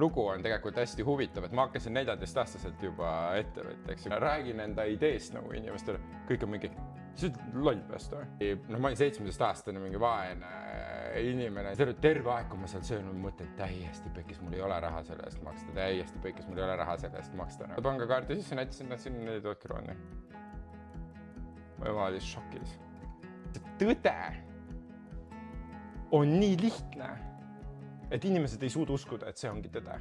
lugu on tegelikult hästi huvitav, et ma hakkasin 14-aastaselt juba ettevõtjaks. Räägin enda ideest nagu inimestele, kõik on mingi, see on loll peast või? No ma olin 17-aastane mingi vaene inimene. Terve aeg, kui ma seal söön, ma mõtlen täiesti pekis, mul ei ole raha selle eest maksta, täiesti pekis, mul ei ole raha selle eest maksta. Pangakaardi sisse näitasin, et siin 4000 krooni. Ma ema oli šokis. Tõde on nii lihtne, et inimesed ei suuda uskuda, et see ongi tõde.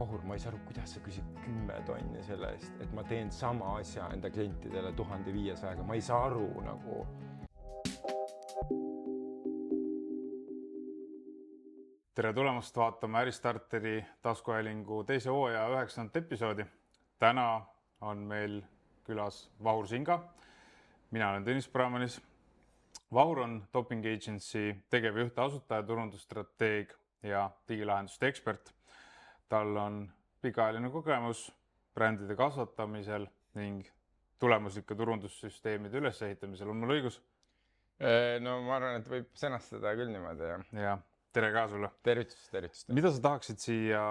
Ohur, ma ei saa aru, kuidas sa küsid 10 tonni selle eest, et ma teen sama asja enda klientidele 1500-ga. Ma ei saa aru nagu. Tere tulemast vaatama Äristarteri taskuhäälingu teise hooaja 9. episoodi. Täna on meil külas Vahur Singa. Mina olen Tõnis Pramanis. Vahur on Doping Agency tegevjuht, asutaja, turundusstrateeg ja digilahenduste ekspert. Tal on pikaajaline kogemus brändide kasvatamisel ning tulemuslike turundussüsteemide ülesehitamisel. On mul õigus? No ma arvan, et võib sõnastada küll niimoodi. Ja tere ka sulle. Tervitust. Mida sa tahaksid siia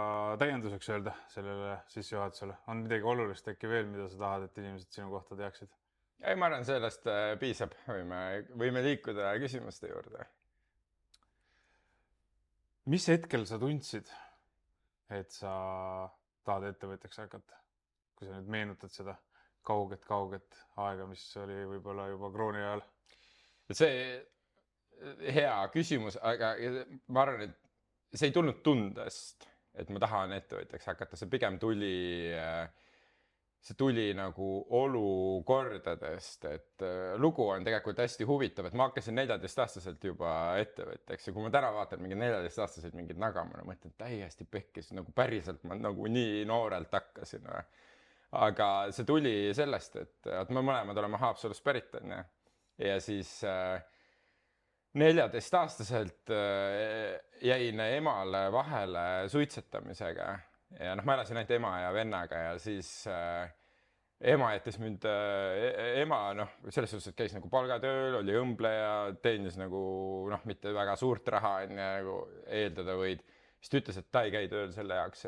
täienduseks öelda sellele sissejuhatusele? On midagi olulist äkki veel, mida sa tahad, et inimesed sinu kohta teaksid? Ei, ma arvan, sellest piisab. Võime liikuda küsimuste juurde. Mis hetkel sa tundsid, et sa tahad ettevõtjaks hakata? Kui sa nüüd meenutad seda kauget aega, mis oli võib-olla juba krooni ajal? See hea küsimus, aga ma arvan, et see ei tulnud tundest, et ma tahan ettevõtjaks hakata. See pigem tuli nagu olukordadest, et lugu on tegelikult hästi huvitav, et ma hakkasin 14-aastaselt juba ettevõtjaks ja kui ma täna vaatan mingi 14-aastaseid mingid nagama, ma mõtlen täiesti pekkis, nagu päriselt ma nagu nii noorelt hakkasin. Aga see tuli sellest, et me mõlemad oleme Haapsalust pärit ja siis 14-aastaselt jäin emale vahele suitsetamisega ja ma elasin ainult ema ja vennaga ja siis ema jättis mind, selles suhtes, et käis nagu palgatööl, oli õmbleja, teenis nagu mitte väga suurt raha nagu eeldada võid. Siis ta ütles, et ta ei käi tööl selle jaoks,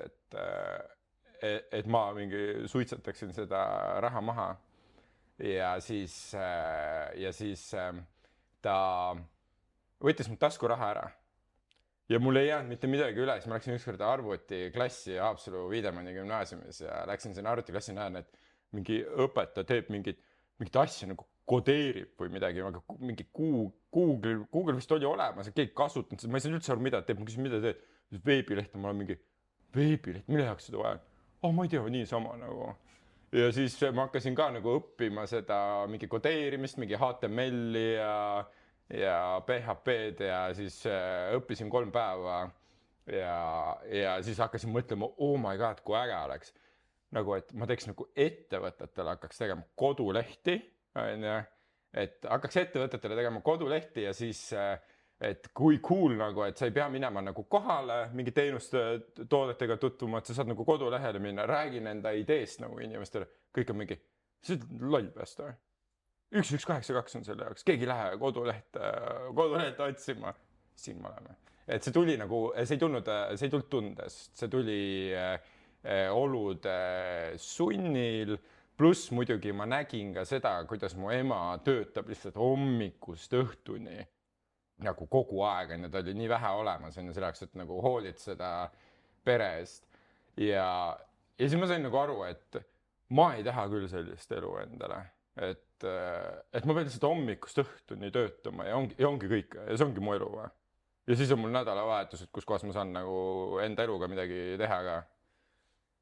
et ma mingi suitsetaksin seda raha maha. Ja siis ta võttis mul taskuraha ära. Ja mul ei jäänud mitte midagi üle, siis ma läksin ükskord arvutiklassi Haapsalu Viidemanni gümnaasiumis ja läksin sinna arvutiklassi näen, et mingi õpetaja teeb mingit asja nagu kodeerib või midagi, mingi Google vist oli olemas ja keegi kasutanud, ma ei saa üldse aru, mida teeb, ma küsin, mida teed, veebileht on, ma olen mingi veebileht, mille jaoks seda vaja? Ma ei tea, niisama nagu. Ja siis ma hakkasin ka nagu õppima seda mingi kodeerimist, mingi HTML-i ja PHP-d ja siis õppisin 3 päeva ja siis hakkasin mõtlema, oh my god, kui äge oleks. Nagu, et ma teeks nagu ettevõtetele hakkaks tegema kodulehti, et hakkaks ettevõtetele tegema kodulehti ja siis, et kui cool nagu, et sa ei pea minema nagu kohale mingi teenuste toodetega tutvuma, et sa saad nagu kodulehele minna, räägin enda ideest nagu inimestele, kõik on mingi, see on loll peast või? 1182 on selle jaoks, keegi lähe kodulehte otsima, siin me oleme. Et see tuli nagu, see ei tulnud tundest, see tuli olude sunnil, pluss muidugi ma nägin ka seda, kuidas mu ema töötab lihtsalt hommikust õhtuni nagu kogu aeg, ta oli nii vähe olemas selle jaoks, et nagu hoolitseda pere eest. Ja siis ma sain nagu aru, et ma ei taha küll sellist elu endale. Et ma pean lihtsalt hommikust õhtuni töötama ja ongi kõik ja see ongi mu elu. Ja siis on mul nädalavahetused, kus kohas ma saan nagu enda eluga midagi teha ka.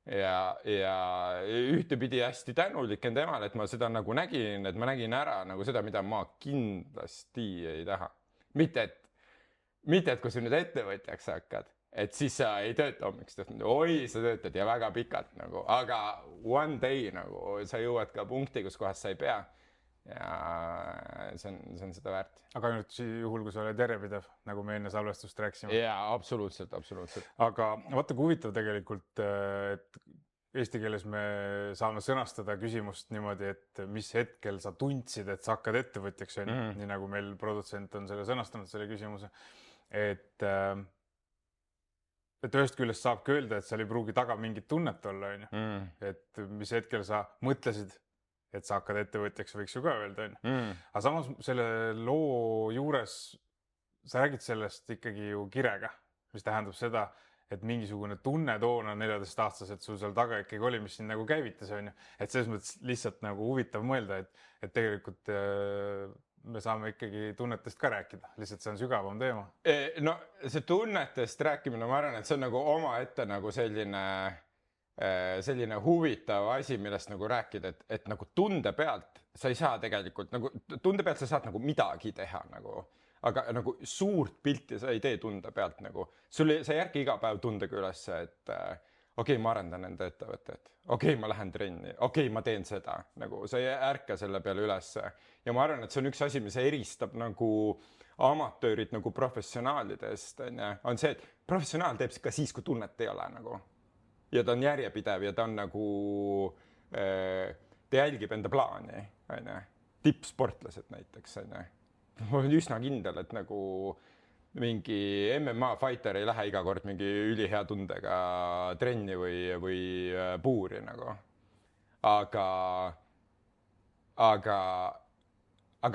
Ja ühtepidi hästi tänulik enda emale, et ma seda nagu nägin, et ma nägin ära nagu seda, mida ma kindlasti ei taha. Mitte, et kui sa nüüd ettevõtjaks hakkad, et siis sa ei tööta hommikust õhtuni. Oi, sa töötad ja väga pikalt nagu, aga one day nagu sa jõuad ka punkti, kus kohas sa ei pea ja see on seda väärt. Aga nüüd juhul, kui sa oled järjepidev, nagu me enne salvestust rääkisime. Jaa, absoluutselt. Aga vaata, kui huvitav tegelikult, et eesti keeles me saame sõnastada küsimust niimoodi, et mis hetkel sa tundsid, et sa hakkad ettevõtjaks, nii nagu meil produtsent on selle sõnastanud, selle küsimuse, et et ühest küljest saabki öelda, et seal ei pruugi taga mingit tunnet olla, on ju. Et mis hetkel sa mõtlesid, et sa hakkad ettevõtjaks, võiks ju ka öelda, on ju. Aga samas selle loo juures sa räägid sellest ikkagi ju kirega, mis tähendab seda, et mingisugune tunne toona 14-aastaselt sul seal taga ikkagi oli, mis sind nagu käivitas, on ju. Et selles mõttes lihtsalt nagu huvitav mõelda, et tegelikult me saame ikkagi tunnetest ka rääkida, lihtsalt see on sügavam teema. No see tunnetest rääkimine, ma arvan, et see on nagu omaette nagu selline huvitav asi, millest nagu rääkida, et nagu tunde pealt sa ei saa tegelikult nagu, tunde pealt sa saad nagu midagi teha nagu, aga nagu suurt pilti sa ei tee tunde pealt nagu, sa ei ärka iga päev tundega üles, et okei, ma arendan enda ettevõtet, okei, ma lähen trenni, okei, ma teen seda, nagu sa ei ärka selle peale üles. Ja ma arvan, et see on üks asi, mis eristab nagu amatöörid nagu professionaalidest, on see, et professionaal teeb ka siis, kui tunnet ei ole nagu. Ja ta on järjepidev ja ta on nagu, ta jälgib enda plaani, tippsportlased näiteks, ma olen üsna kindel, et nagu mingi MMA fighter ei lähe iga kord mingi ülihea tundega trenni või puuri nagu. Aga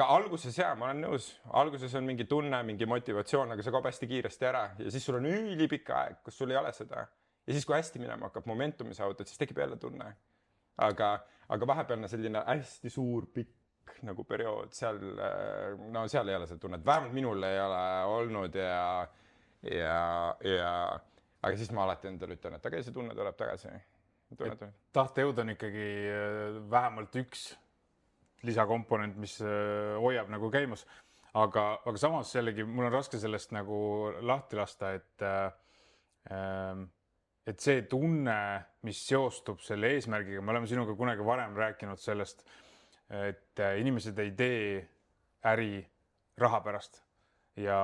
alguses ma olen nõus, alguses on mingi tunne, mingi motivatsioon, aga see kaob hästi kiiresti ära ja siis sul on ülipika aeg, kus sul ei ole seda. Ja siis, kui hästi minema hakkab momentumi saavutad, siis tekib jälle tunne. Aga vahepealne selline hästi suur pikk nagu periood, seal ei ole seda tunnet. Vähemalt minul ei ole olnud aga siis ma alati endale ütlen, et see tunne tuleb tagasi. Tahtejõud on ikkagi vähemalt üks lisakomponent, mis hoiab nagu käimas. Aga samas jällegi mul on raske sellest nagu lahti lasta, et see tunne, mis seostub selle eesmärgiga, me oleme sinuga kunagi varem rääkinud sellest, et inimesed ei tee äri raha pärast ja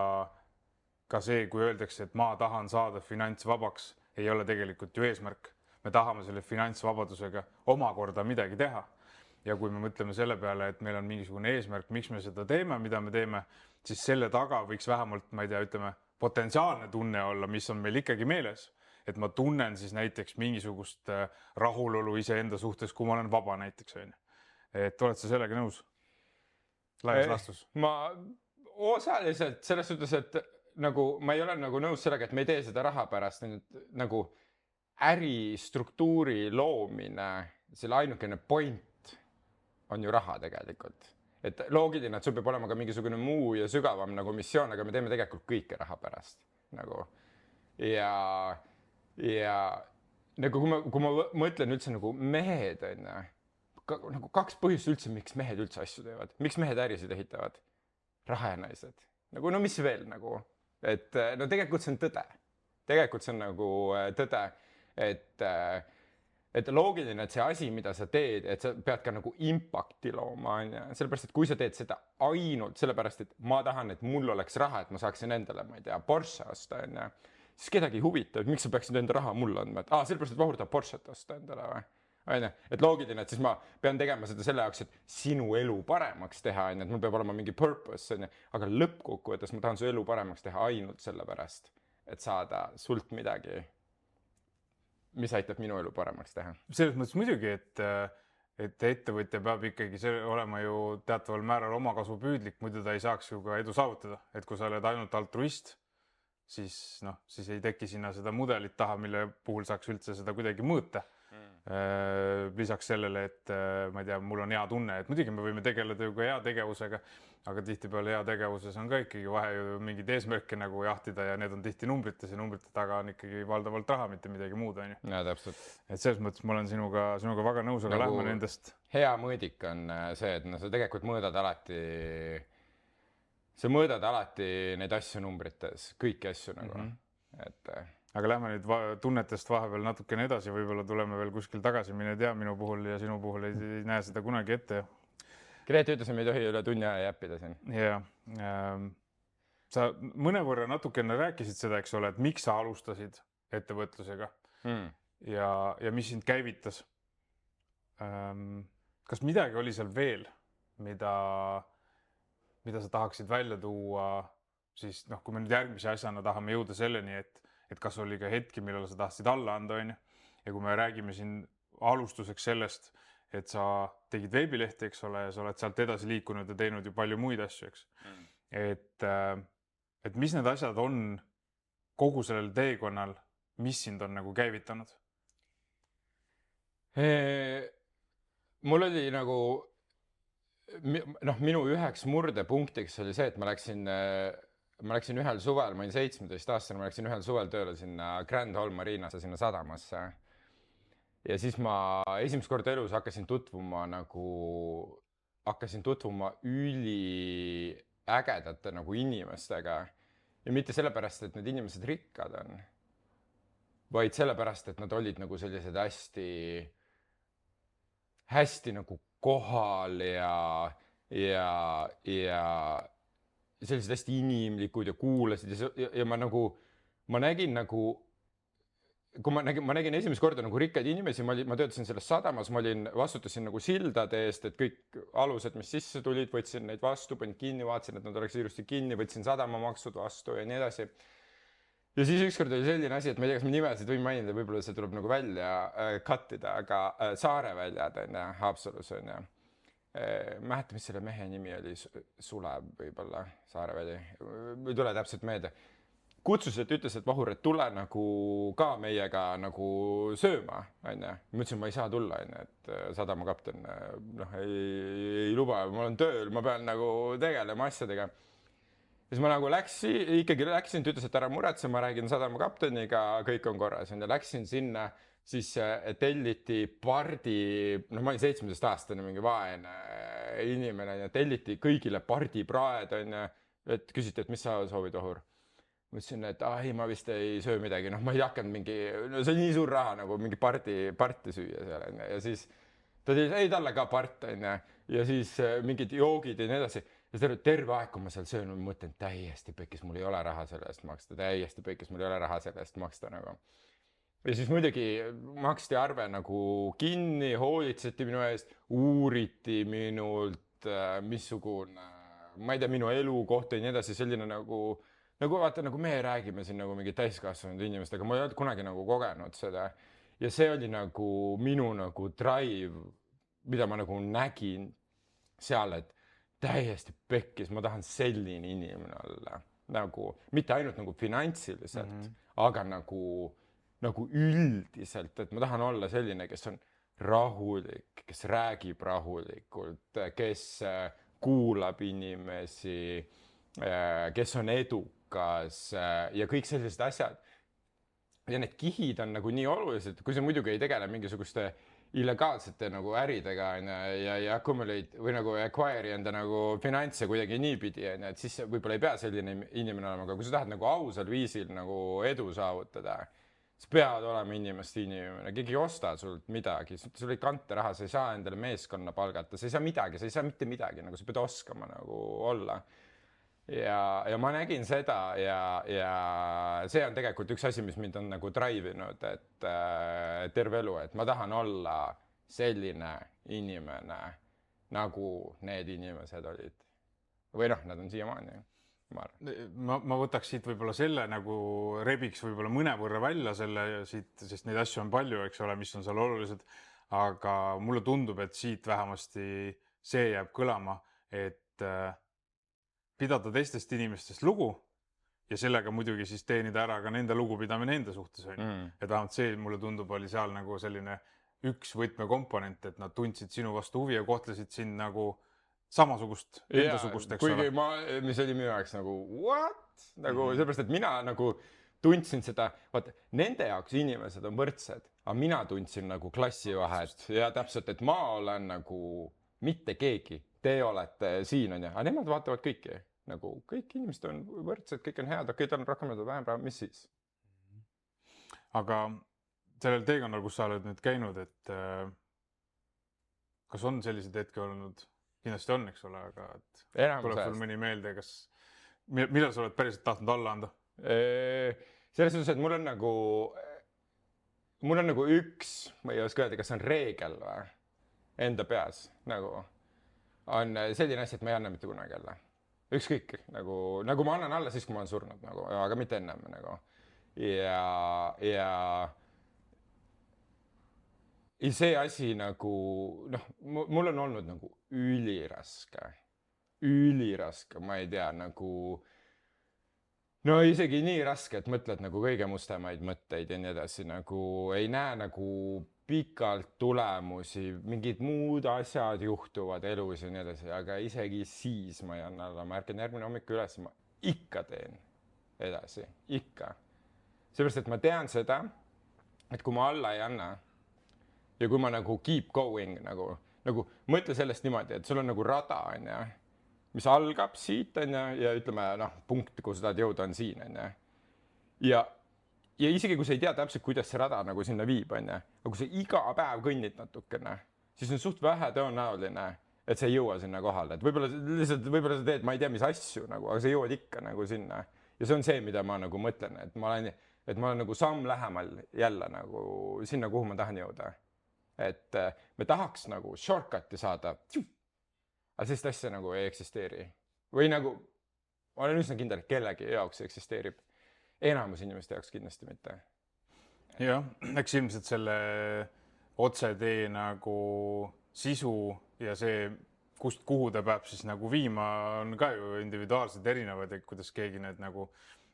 ka see, kui öeldakse, et ma tahan saada finantsvabaks, ei ole tegelikult ju eesmärk. Me tahame selle finantsvabadusega omakorda midagi teha. Ja kui me mõtleme selle peale, et meil on mingisugune eesmärk, miks me seda teeme, mida me teeme, siis selle taga võiks vähemalt, ma ei tea, ütleme, potentsiaalne tunne olla, mis on meil ikkagi meeles. Et ma tunnen siis näiteks mingisugust rahulolu iseenda suhtes, kui ma olen vaba näiteks. Et oled sa sellega nõus? Laias laastus. Ma osaliselt selles suhtes, et nagu, ma ei ole nagu nõus sellega, et me ei tee seda raha pärast. Nagu äristruktuuri loomine, selle ainukene point on ju raha tegelikult. Et loogiline, et sul peab olema ka mingisugune muu ja sügavam nagu missioon, aga me teeme tegelikult kõike raha pärast. Nagu. Ja nagu kui ma mõtlen üldse nagu mehed, nagu kaks põhjust üldse, miks mehed üldse asju teevad. Miks mehed ärisid ehitavad? Raha ja naised. Nagu, no mis veel nagu? Et no tegelikult see on tõde. Tegelikult see on nagu tõde, et loogiline, et see asi, mida sa teed, et sa pead ka nagu impakti looma. Sellepärast, et kui sa teed seda ainult sellepärast, et ma tahan, et mul oleks raha, et ma saaksin endale, ma ei tea, Porsche osta, siis kedagi huvitav, miks sa peaksid enda raha mulle andma, et sellepärast, et Vahur tahab Porschet osta endale või? Et loogiline, et siis ma pean tegema seda selle jaoks, et sinu elu paremaks teha, et mul peab olema mingi purpose, aga lõppkokkuvõttes ma tahan su elu paremaks teha ainult sellepärast, et saada sult midagi, mis aitab minu elu paremaks teha. Selles mõttes muidugi, et ettevõtja peab ikkagi olema ju teataval määral omakasu püüdlik, muidu ta ei saaks ju ka edu saavutada. Et kui sa oled ainult altruist, siis ei teki sinna seda mudelit taha, mille puhul saaks üldse seda kuidagi mõõta. Lisaks sellele, et ma ei tea, mul on hea tunne, et muidugi me võime tegeleda ju ka hea tegevusega, aga tihtipeale hea tegevuses on ka ikkagi vahe ju mingid eesmärke nagu jahtida ja need on tihti numbrites ja numbrite taga on ikkagi valdavalt raha, mitte midagi muud. Ja, täpselt. Et selles mõttes ma olen sinuga väga nõus, aga lähme nendest. Hea mõõdik on see, et sa tegelikult mõõdad alati neid asju numbrites, kõiki asju nagu. Aga lähme nüüd tunnetest vahepeal natukene edasi, võib-olla tuleme veel kuskil tagasi, mine tea, minu puhul ja sinu puhul ei näe seda kunagi ette. Grete ütles, me ei tohi üle tunni aja jäppida siin. Ja, sa mõnevõrra natukene rääkisid seda, eks ole, et miks sa alustasid ettevõtlusega ja mis sind käivitas. Kas midagi oli seal veel, mida sa tahaksid välja tuua, siis kui me nüüd järgmise asjana tahame jõuda selleni, et kas oli ka hetki, millal sa tahtsid alla anda, on ju. Ja kui me räägime siin alustuseks sellest, et sa tegid veebilehti, eks ole, ja sa oled sealt edasi liikunud ja teinud ju palju muid asju, eks. Et mis need asjad on kogu sellel teekonnal, mis sind on nagu käivitanud? Mul oli nagu, minu üheks murdepunktiks oli see, et ma läksin ühel suvel, ma olin 17-aastane, ma läksin ühel suvel tööle sinna Grand Hall Marinasse, sinna sadamasse. Ja siis ma esimest korda elus hakkasin tutvuma üli ägedate nagu inimestega. Ja mitte sellepärast, et need inimesed rikkad on, vaid sellepärast, et nad olid nagu sellised hästi nagu kohal ja sellised hästi inimlikud ja kuulasid ja ma nägin nagu, kui ma nägin esimest korda nagu rikkaid inimesi, ma töötasin selles sadamas, vastutasin nagu sildade eest, et kõik alused, mis sisse tulid, võtsin neid vastu, panin kinni, vaatasin, et nad oleks ilusti kinni, võtsin sadamamaksud vastu ja nii edasi. Ja siis ükskord oli selline asi, et ma ei tea, kas ma nimesid võin mainida, võib-olla see tuleb nagu välja cut ida, aga Saareväljad on ja Haapsalus on ja. Mäletan, mis selle mehe nimi oli, Sulev võib-olla, Saareväli, ei tule täpselt meelde. Kutsus, et ütles, et Vahur, et tule nagu ka meiega nagu sööma, on ja. Ma ütlesin, ma ei saa tulla, on ja, et sadamakapten ei luba, ma olen tööl, ma pean nagu tegelema asjadega. Ja siis ma nagu läksin, ta ütles, et ära muretse, ma räägin sadamakapteniga, kõik on korras. Ja läksin sinna, siis telliti pardi, ma olin 17-aastane, mingi vaene inimene ja telliti kõigile pardipraed, on ja, et küsiti, et mis sa soovid, Vahur? Ma ütlesin, et ei, ma vist ei söö midagi, ma ei hakanud see on nii suur raha nagu mingi parti süüa seal, on ja siis ta tegi, ei talle ka part, on ja siis mingid joogid ja nii edasi. Ja terve aeg, kui ma seal söön, ma mõtlen, täiesti pekkis, mul ei ole raha selle eest maksta, nagu. Ja siis muidugi maksti arve nagu kinni, hoolitseti minu eest, uuriti minult, missugune, ma ei tea, minu elu kohta ja nii edasi, selline nagu vaata, nagu me räägime siin nagu mingi täiskasvanud inimestega, ma ei olnud kunagi nagu kogenud seda. Ja see oli nagu minu nagu drive, mida ma nagu nägin seal, et täiesti pekkis, ma tahan selline inimene olla. Nagu, mitte ainult nagu finantsiliselt, aga nagu üldiselt, et ma tahan olla selline, kes on rahulik, kes räägib rahulikult, kes kuulab inimesi, kes on edukas ja kõik sellised asjad. Ja need kihid on nagu nii olulised, kui see muidugi ei tegele mingisuguste illegaalsete nagu äridega ja accumulate või nagu acquire enda nagu finantse kuidagi niipidi, et siis võib-olla ei pea selline inimene olema, aga kui sa tahad nagu ausal viisil nagu edu saavutada, siis pead olema inimeste inimene, keegi ei osta sult midagi, sul ei kanta raha, sa ei saa endale meeskonna palgata, sa ei saa midagi, sa ei saa mitte midagi, nagu sa pead oskama nagu olla. Ja ma nägin seda ja see on tegelikult üks asi, mis mind on nagu drive'inud, et terve elu, et ma tahan olla selline inimene, nagu need inimesed olid. Või nad on siiamaani. Ma võtaks siit võib-olla selle nagu rebiks võib-olla mõnevõrra välja selle siit, sest neid asju on palju, eks ole, mis on seal olulised, aga mulle tundub, et siit vähemasti see jääb kõlama, et pidada teistest inimestest lugu ja sellega muidugi siis teenida ära ka nende lugupidamine enda suhtes. Et vähemalt see mulle tundub oli seal nagu selline üks võtmekomponent, et nad tundsid sinu vastu huvi ja kohtlesid sind nagu samasugust, endasugust, eks ole. Kuigi mis oli minu jaoks nagu what? Nagu sellepärast, et mina nagu tundsin seda, vaata, nende jaoks inimesed on võrdsed, aga mina tundsin nagu klassivahet ja täpselt, et ma olen nagu mitte keegi. Te olete siin, on ja, aga nemad vaatavad kõiki, nagu kõik inimesed on võrdsed, kõik on head, kõik on rohkem vähem raha, mis siis? Aga sellel teekonnal, kus sa oled nüüd käinud, et kas on sellised hetki olnud? Kindlasti on, eks ole, aga tuleb sul mõni meelde, millal sa oled päriselt tahtnud alla anda? Selles suhtes, et mul on nagu üks, ma ei oska öelda, kas on reegel või enda peas, nagu on selline asi, et ma ei anna mitte kunagi alla. Ükskõik, nagu ma annan alla siis, kui ma olen surnud, nagu, aga mitte ennem. Nagu. ja see asi nagu noh, mul on olnud nagu üliraske, ma ei tea, nagu no isegi nii raske, et mõtled nagu kõige mustemaid mõtteid ja nii edasi, nagu ei näe nagu pikalt tulemusi, mingid muud asjad juhtuvad elus ja nii edasi, aga isegi siis ma ei anna alla, ma ärkan järgmine hommik üles, ma ikka teen edasi, ikka. Seepärast, et ma tean seda, et kui ma alla ei anna ja kui ma nagu keep going, nagu mõtle sellest niimoodi, et sul on nagu rada, on ju, mis algab siit, on ju, ja ütleme, noh, punkt, kus tahad jõuda, on siin, on ju. Ja isegi kui sa ei tea täpselt, kuidas see rada nagu sinna viib, on ju, aga kui sa iga päev kõnnid natukene, siis on suht vähe tõenäoline, et sa ei jõua sinna kohale. Et võib-olla sa teed, ma ei tea, mis asju, nagu, aga sa jõuad ikka nagu sinna. Ja see on see, mida ma nagu mõtlen, et ma olen nagu samm lähemal jälle nagu sinna, kuhu ma tahan jõuda. Et me tahaks nagu shortcut'i saada, aga sellist asja nagu ei eksisteeri. Või nagu, ma olen üsna kindel, et kellegi jaoks eksisteerib. Enamus inimeste jaoks kindlasti mitte. Jah, eks ilmselt selle otsetee nagu sisu ja see, kust kuhu ta peab siis nagu viima, on ka ju individuaalselt erinevad, et kuidas keegi need nagu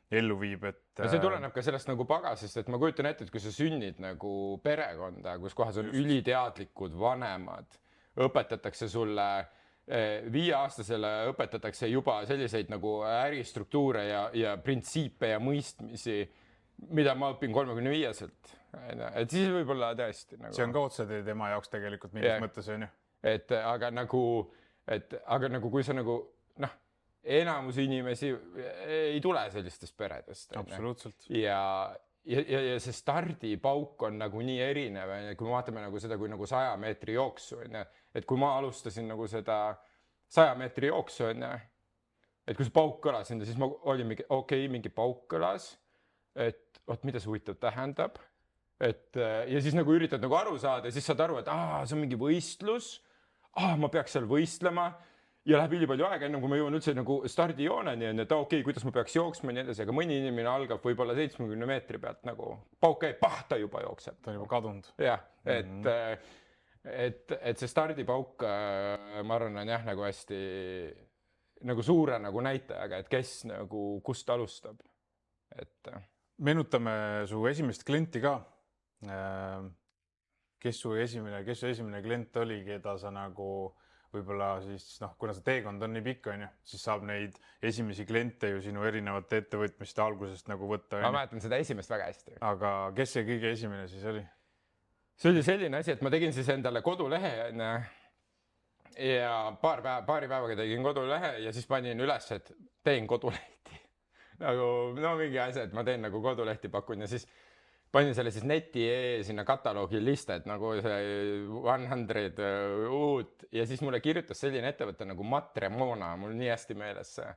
ellu viib, et... Ja see tuleneb ka sellest nagu pagasest, et ma kujutan ette, et kui sa sünnid nagu perekonda, kus kohas on üliteadlikud vanemad, õpetatakse sulle 5-aastasele õpetatakse juba selliseid nagu äristruktuure ja printsiipe ja mõistmisi, mida ma õpin 35-selt. Et siis võib-olla tõesti nagu... See on ka otsatee tema jaoks tegelikult mingis mõttes, on ju. Aga nagu kui sa nagu, noh, enamus inimesi ei tule sellistest peredest. Absoluutselt. Ja see stardipauk on nagu nii erinev, kui me vaatame nagu seda kui nagu 100 meetri jooksu, et kui ma alustasin nagu seda 100 meetri jooksu, et kui see pauk kõlas, siis ma olin mingi pauk kõlas, et mida see huvitav tähendab, ja siis nagu üritad nagu aru saada ja siis saad aru, et see on mingi võistlus, ma peaks seal võistlema ja läheb üli palju aega, enne kui ma jõuan üldse nagu stardijooneni, et kuidas ma peaks jooksma ja nii edasi, aga mõni inimene algab võib-olla 70 meetri pealt nagu pauk käib, ta juba jookseb. Ta on juba kadunud. Jah, et see stardipauk, ma arvan, on jah nagu hästi nagu suure nagu näitajaga, et kes nagu kust alustab. Meenutame su esimest klienti ka. Kes su esimene klient oli, keda sa nagu võib-olla siis, kuna see teekond on nii pikk, siis saab neid esimesi kliente ju sinu erinevate ettevõtmiste algusest nagu võtta. Ma mäletan seda esimest väga hästi. Aga kes see kõige esimene siis oli? See oli selline asi, et ma tegin siis endale kodulehe ja paari päevaga tegin kodulehe ja siis panin üles, et teen kodulehti. Nagu, mingi asja, et ma teen nagu kodulehti pakun ja siis panin selle siis neti sinna kataloogi listed, nagu see 100 uut ja siis mulle kirjutas selline ettevõte nagu Matremona, mul nii hästi meeles see.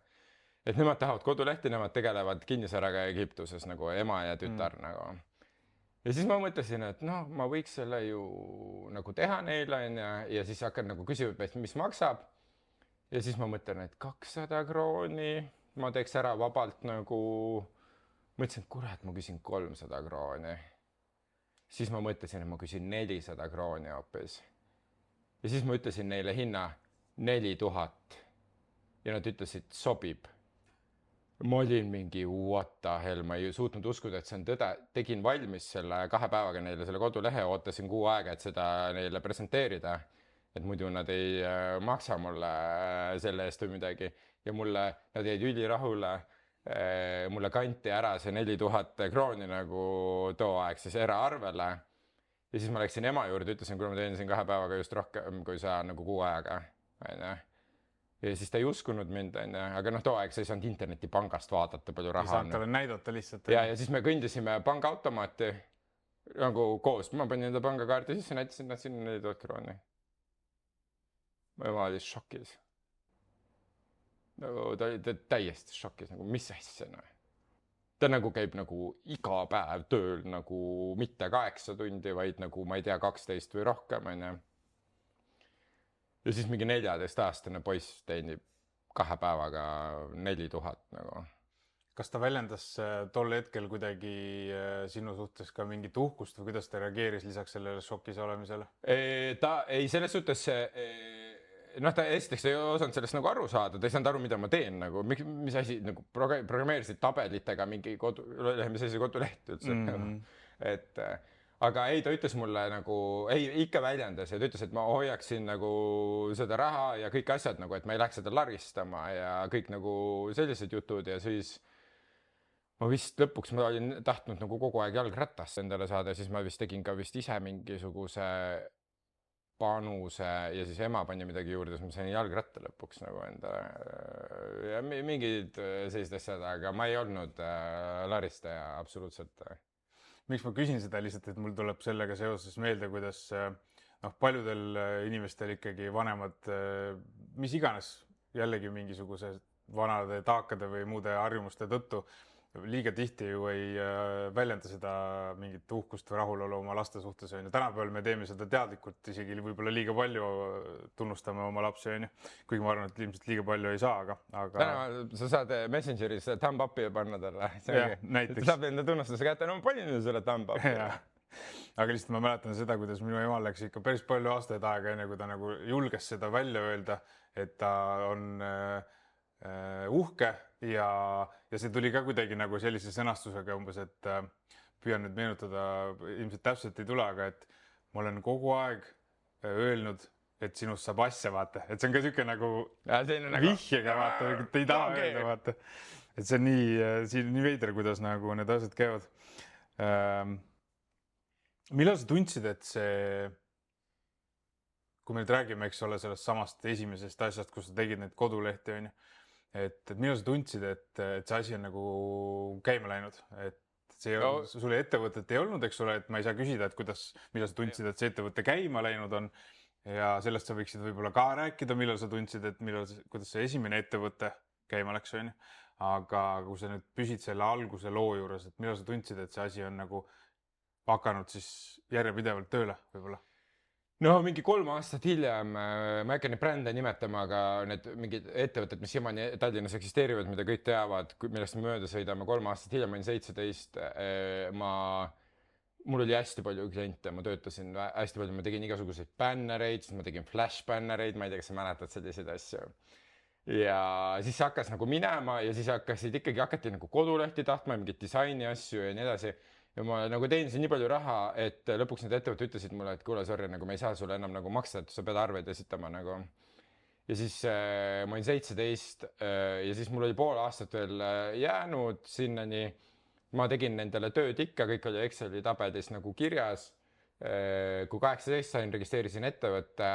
Et nemad tahavad kodulehti, nemad tegelevad kinnisvaraga Egiptuses nagu ema ja tütar nagu. Ja siis ma mõtlesin, et ma võiks selle ju nagu teha neile ja siis hakkan nagu küsima, mis maksab. Ja siis ma mõtlen, et 200 krooni ma teeks ära vabalt nagu... Mõtlesin, et kurat, ma küsin 300 krooni. Siis ma mõtlesin, et ma küsin 400 krooni hoopis. Ja siis ma ütlesin neile hinna 4000. Ja nad ütlesid, sobib. Ma olin mingi, what the hell, ma ei suutnud uskuda, et see on tõde. Tegin valmis selle 2 päevaga neile selle kodulehe, ootasin 6 aega, et seda neile presenteerida. Et muidu nad ei maksa mulle selle eest või midagi. Ja nad jäid ülirahule. Mulle kanti ära see 4000 krooni nagu too aeg siis eraarvele. Ja siis ma läksin ema juurde, ütlesin, kui ma teenisin 2 päevaga just rohkem, kui sa nagu 6 aega. Ja siis ta ei uskunud mind, aga too aeg sa ei saanud internetipangast vaadata palju raha. Ei saanud talle näidata lihtsalt. Ja siis me kõndisime pangaautomaati nagu koos. Ma panin enda pangakaarti sisse, näitasin, et siin on 4000 krooni. Ma oli šokis. Nagu ta oli täiesti šokis, nagu mis asja, Ta nagu käib nagu iga päev tööl nagu mitte 8 tundi, vaid nagu ma ei tea 12 või rohkem. Ja siis mingi 14-aastane poiss teenib 2 päevaga 4000 nagu. kas ta väljendas tol hetkel kuidagi sinu suhtes ka mingit uhkust või kuidas ta reageeris lisaks sellele šokis olemisele? Ta ei, selles suhtes noh, ta esiteks ei osanud sellest nagu aru saada, ta ei saanud aru, mida ma teen nagu, mis asi nagu programmeerisid tabelitega mingi mis asi koduleht üldse et aga ei, ta ütles mulle nagu, ei ikka väljendas ja ta ütles, et ma hoiaksin nagu seda raha ja kõik asjad nagu, et ma ei läheks seda laristama ja kõik nagu sellised jutud ja siis ma vist lõpuks, ma olin tahtnud nagu kogu aeg jalgrattasse endale saada ja siis ma vist tegin ka vist ise mingisuguse panuse ja siis ema pani midagi juurde, siis ma sain jalgratta lõpuks nagu endale ja mingid sellised asjad, aga ma ei olnud laristaja absoluutselt. Miks ma küsin seda lihtsalt, et mul tuleb sellega seoses meelde, kuidas paljudel inimestel ikkagi vanemad, mis iganes jällegi mingisuguse vanade taakade või muude harjumuste tõttu liiga tihti ju ei väljenda seda mingit uhkust või rahulolu oma laste suhtes. Tänapäeval me teeme seda teadlikult, isegi võib-olla liiga palju tunnustame oma lapsi, kuigi ma arvan, et ilmselt liiga palju ei saa, aga... Täna sa saad Messengeris thumb up'i panna talle. Näiteks. Saab enda tunnustuse kätte, no ma panin selle thumb up'i. Aga lihtsalt ma mäletan seda, kuidas minu emal läks ikka päris palju aastaid aega, enne kui ta nagu julges seda välja öelda, et ta on uhke ja see tuli ka kuidagi nagu sellise sõnastusega umbes, et püüan nüüd meenutada, ilmselt täpselt ei tule, aga et ma olen kogu aeg öelnud, et sinust saab asja, vaata. Et see on ka siuke nagu vihjega, vaata, et ei taha öelda, vaata. Et see on nii veider, kuidas nagu need asjad käivad. Millal sa tundsid, et see, kui me nüüd räägime, eks ole, sellest samast esimesest asjast, kus sa tegid neid kodulehti, on ju, et millal sa tundsid, et see asi on nagu käima läinud, et see sulle ettevõtet ei olnud, eks ole, et ma ei saa küsida, et millal sa tundsid, et see ettevõte käima läinud on ja sellest sa võiksid võib-olla ka rääkida, millal sa tundsid, et kuidas see esimene ettevõte käima läks, on ju. Aga kui sa nüüd püsid selle alguse loo juures, et millal sa tundsid, et see asi on nagu hakanud siis järjepidevalt tööle võib-olla? No mingi 3 aastat hiljem, ma ei hakka neid brände nimetama, aga need mingid ettevõtted, mis siiamaani Tallinnas eksisteerivad, mida kõik teavad, millest me mööda sõidame, 3 aastat hiljem, ma olin 17, mul oli hästi palju kliente, ma töötasin hästi palju, ma tegin igasuguseid bännereid, siis ma tegin flash bännereid, ma ei tea, kas sa mäletad selliseid asju. Ja siis hakkas nagu minema ja siis hakati nagu kodulehti tahtma, mingid disaini asju ja nii edasi. Ja ma nagu teenisin nii palju raha, et lõpuks need ettevõtted ütlesid mulle, et kuule, sorry, nagu me ei saa sulle enam nagu maksta, et sa pead arveid esitama nagu. Ja siis ma olin 17 ja siis mul oli pool aastat veel jäänud sinnani. Ma tegin nendele tööd ikka, kõik oli Exceli tabelis nagu kirjas. Kui 18 sain, registreerisin ettevõtte.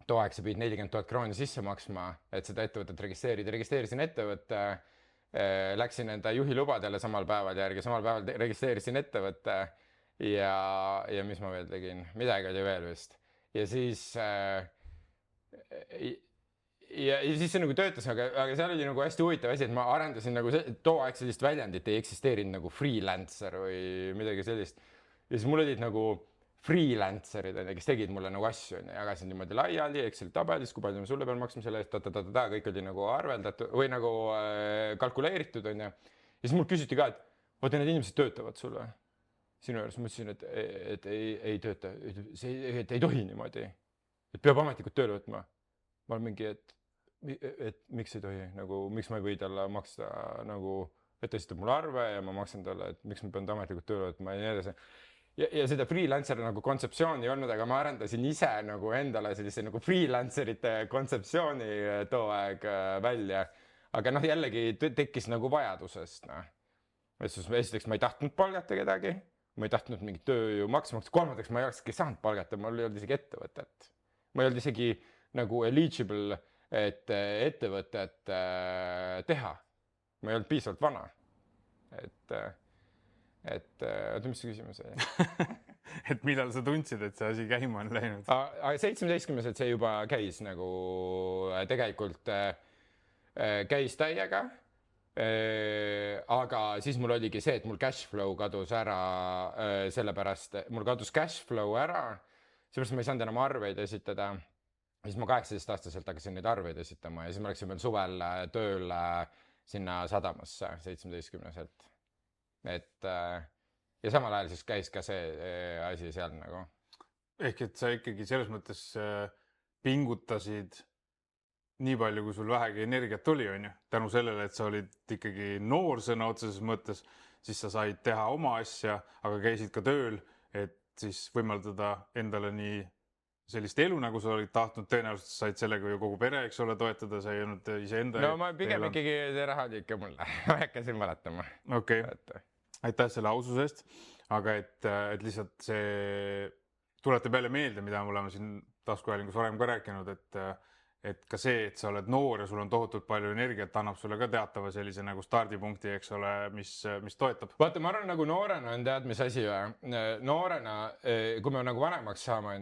Too aeg sa pidid 40 000 krooni sisse maksma, et seda ettevõtet registreerisin ettevõtte. Läksin enda juhilubadele samal päeval järgi, samal päeval registreerisin ettevõtte ja mis ma veel tegin, midagi oli veel vist. Ja siis see nagu töötas, aga seal oli nagu hästi huvitav asi, et ma arendasin nagu too aeg sellist väljendit ei eksisteerinud nagu freelancer või midagi sellist. Ja siis mul olid nagu freelancerid, kes tegid mulle nagu asju, jagasin niimoodi laiali, Exceli tabelis, kui palju ma sulle pean maksma selle eest, kõik oli nagu arveldatud või nagu kalkuleeritud, on ja. Ja siis mul küsiti ka, et vaata, need inimesed töötavad sulle sinu juures. Ma ütlesin, et ei tööta, et ei tohi niimoodi, et peab ametlikult tööle võtma. Ma olen mingi, et miks ei tohi, nagu miks ma ei või talle maksta, nagu, et ta esitab mulle arve ja ma maksan talle, et miks ma pean ametlikult tööle võtma ja nii edasi. Ja seda freelancer nagu kontseptsiooni ei olnud, aga ma arendasin ise nagu endale sellise nagu freelancerite kontseptsiooni too aeg välja. Aga noh, jällegi tekkis nagu vajadusest. Esiteks ma ei tahtnud palgata kedagi, ma ei tahtnud mingit tööjõu maksmaks. Kolmandaks ma ei olekski saanud palgata, mul ei olnud isegi ettevõtet. Ma ei olnud isegi nagu eligible, et ettevõtet teha. Ma ei olnud piisavalt vana. Oota, mis see küsimus oli? Et millal sa tundsid, et see asi käima on läinud? 17, et see juba käis nagu tegelikult käis täiega. Aga siis mul oligi see, et mul cash flow kadus ära sellepärast, mul kadus cash flow ära, sellepärast ma ei saanud enam arveid esitada. Siis ma 18-aastaselt hakkasin neid arveid esitama ja siis ma läksin veel suvel tööle sinna sadamasse 17-selt. Et ja samal ajal siis käis ka see asi seal nagu. Ehk et sa ikkagi selles mõttes pingutasid nii palju, kui sul vähegi energiat oli, on ju. Tänu sellele, et sa olid ikkagi noor sõna otseses mõttes, siis sa said teha oma asja, aga käisid ka tööl, et siis võimaldada endale nii sellist elu, nagu sa olid tahtnud, tõenäoliselt said sellega ju kogu pere, eks ole, toetada, sa ei olnud iseenda. No ma pigem ikkagi see raha oli ikka mulle, ma hakkasin valetama. Okei, aitäh selle aususe eest, aga et lihtsalt see tuletab jälle meelde, mida me oleme siin taskuhäälingus varem ka rääkinud, et ka see, et sa oled noor ja sul on tohutult palju energiat, annab sulle ka teatava sellise nagu stardipunkti, eks ole, mis toetab. Vaata, ma arvan, nagu noorena on tead, mis asi või? Noorena, kui me nagu vanemaks saame,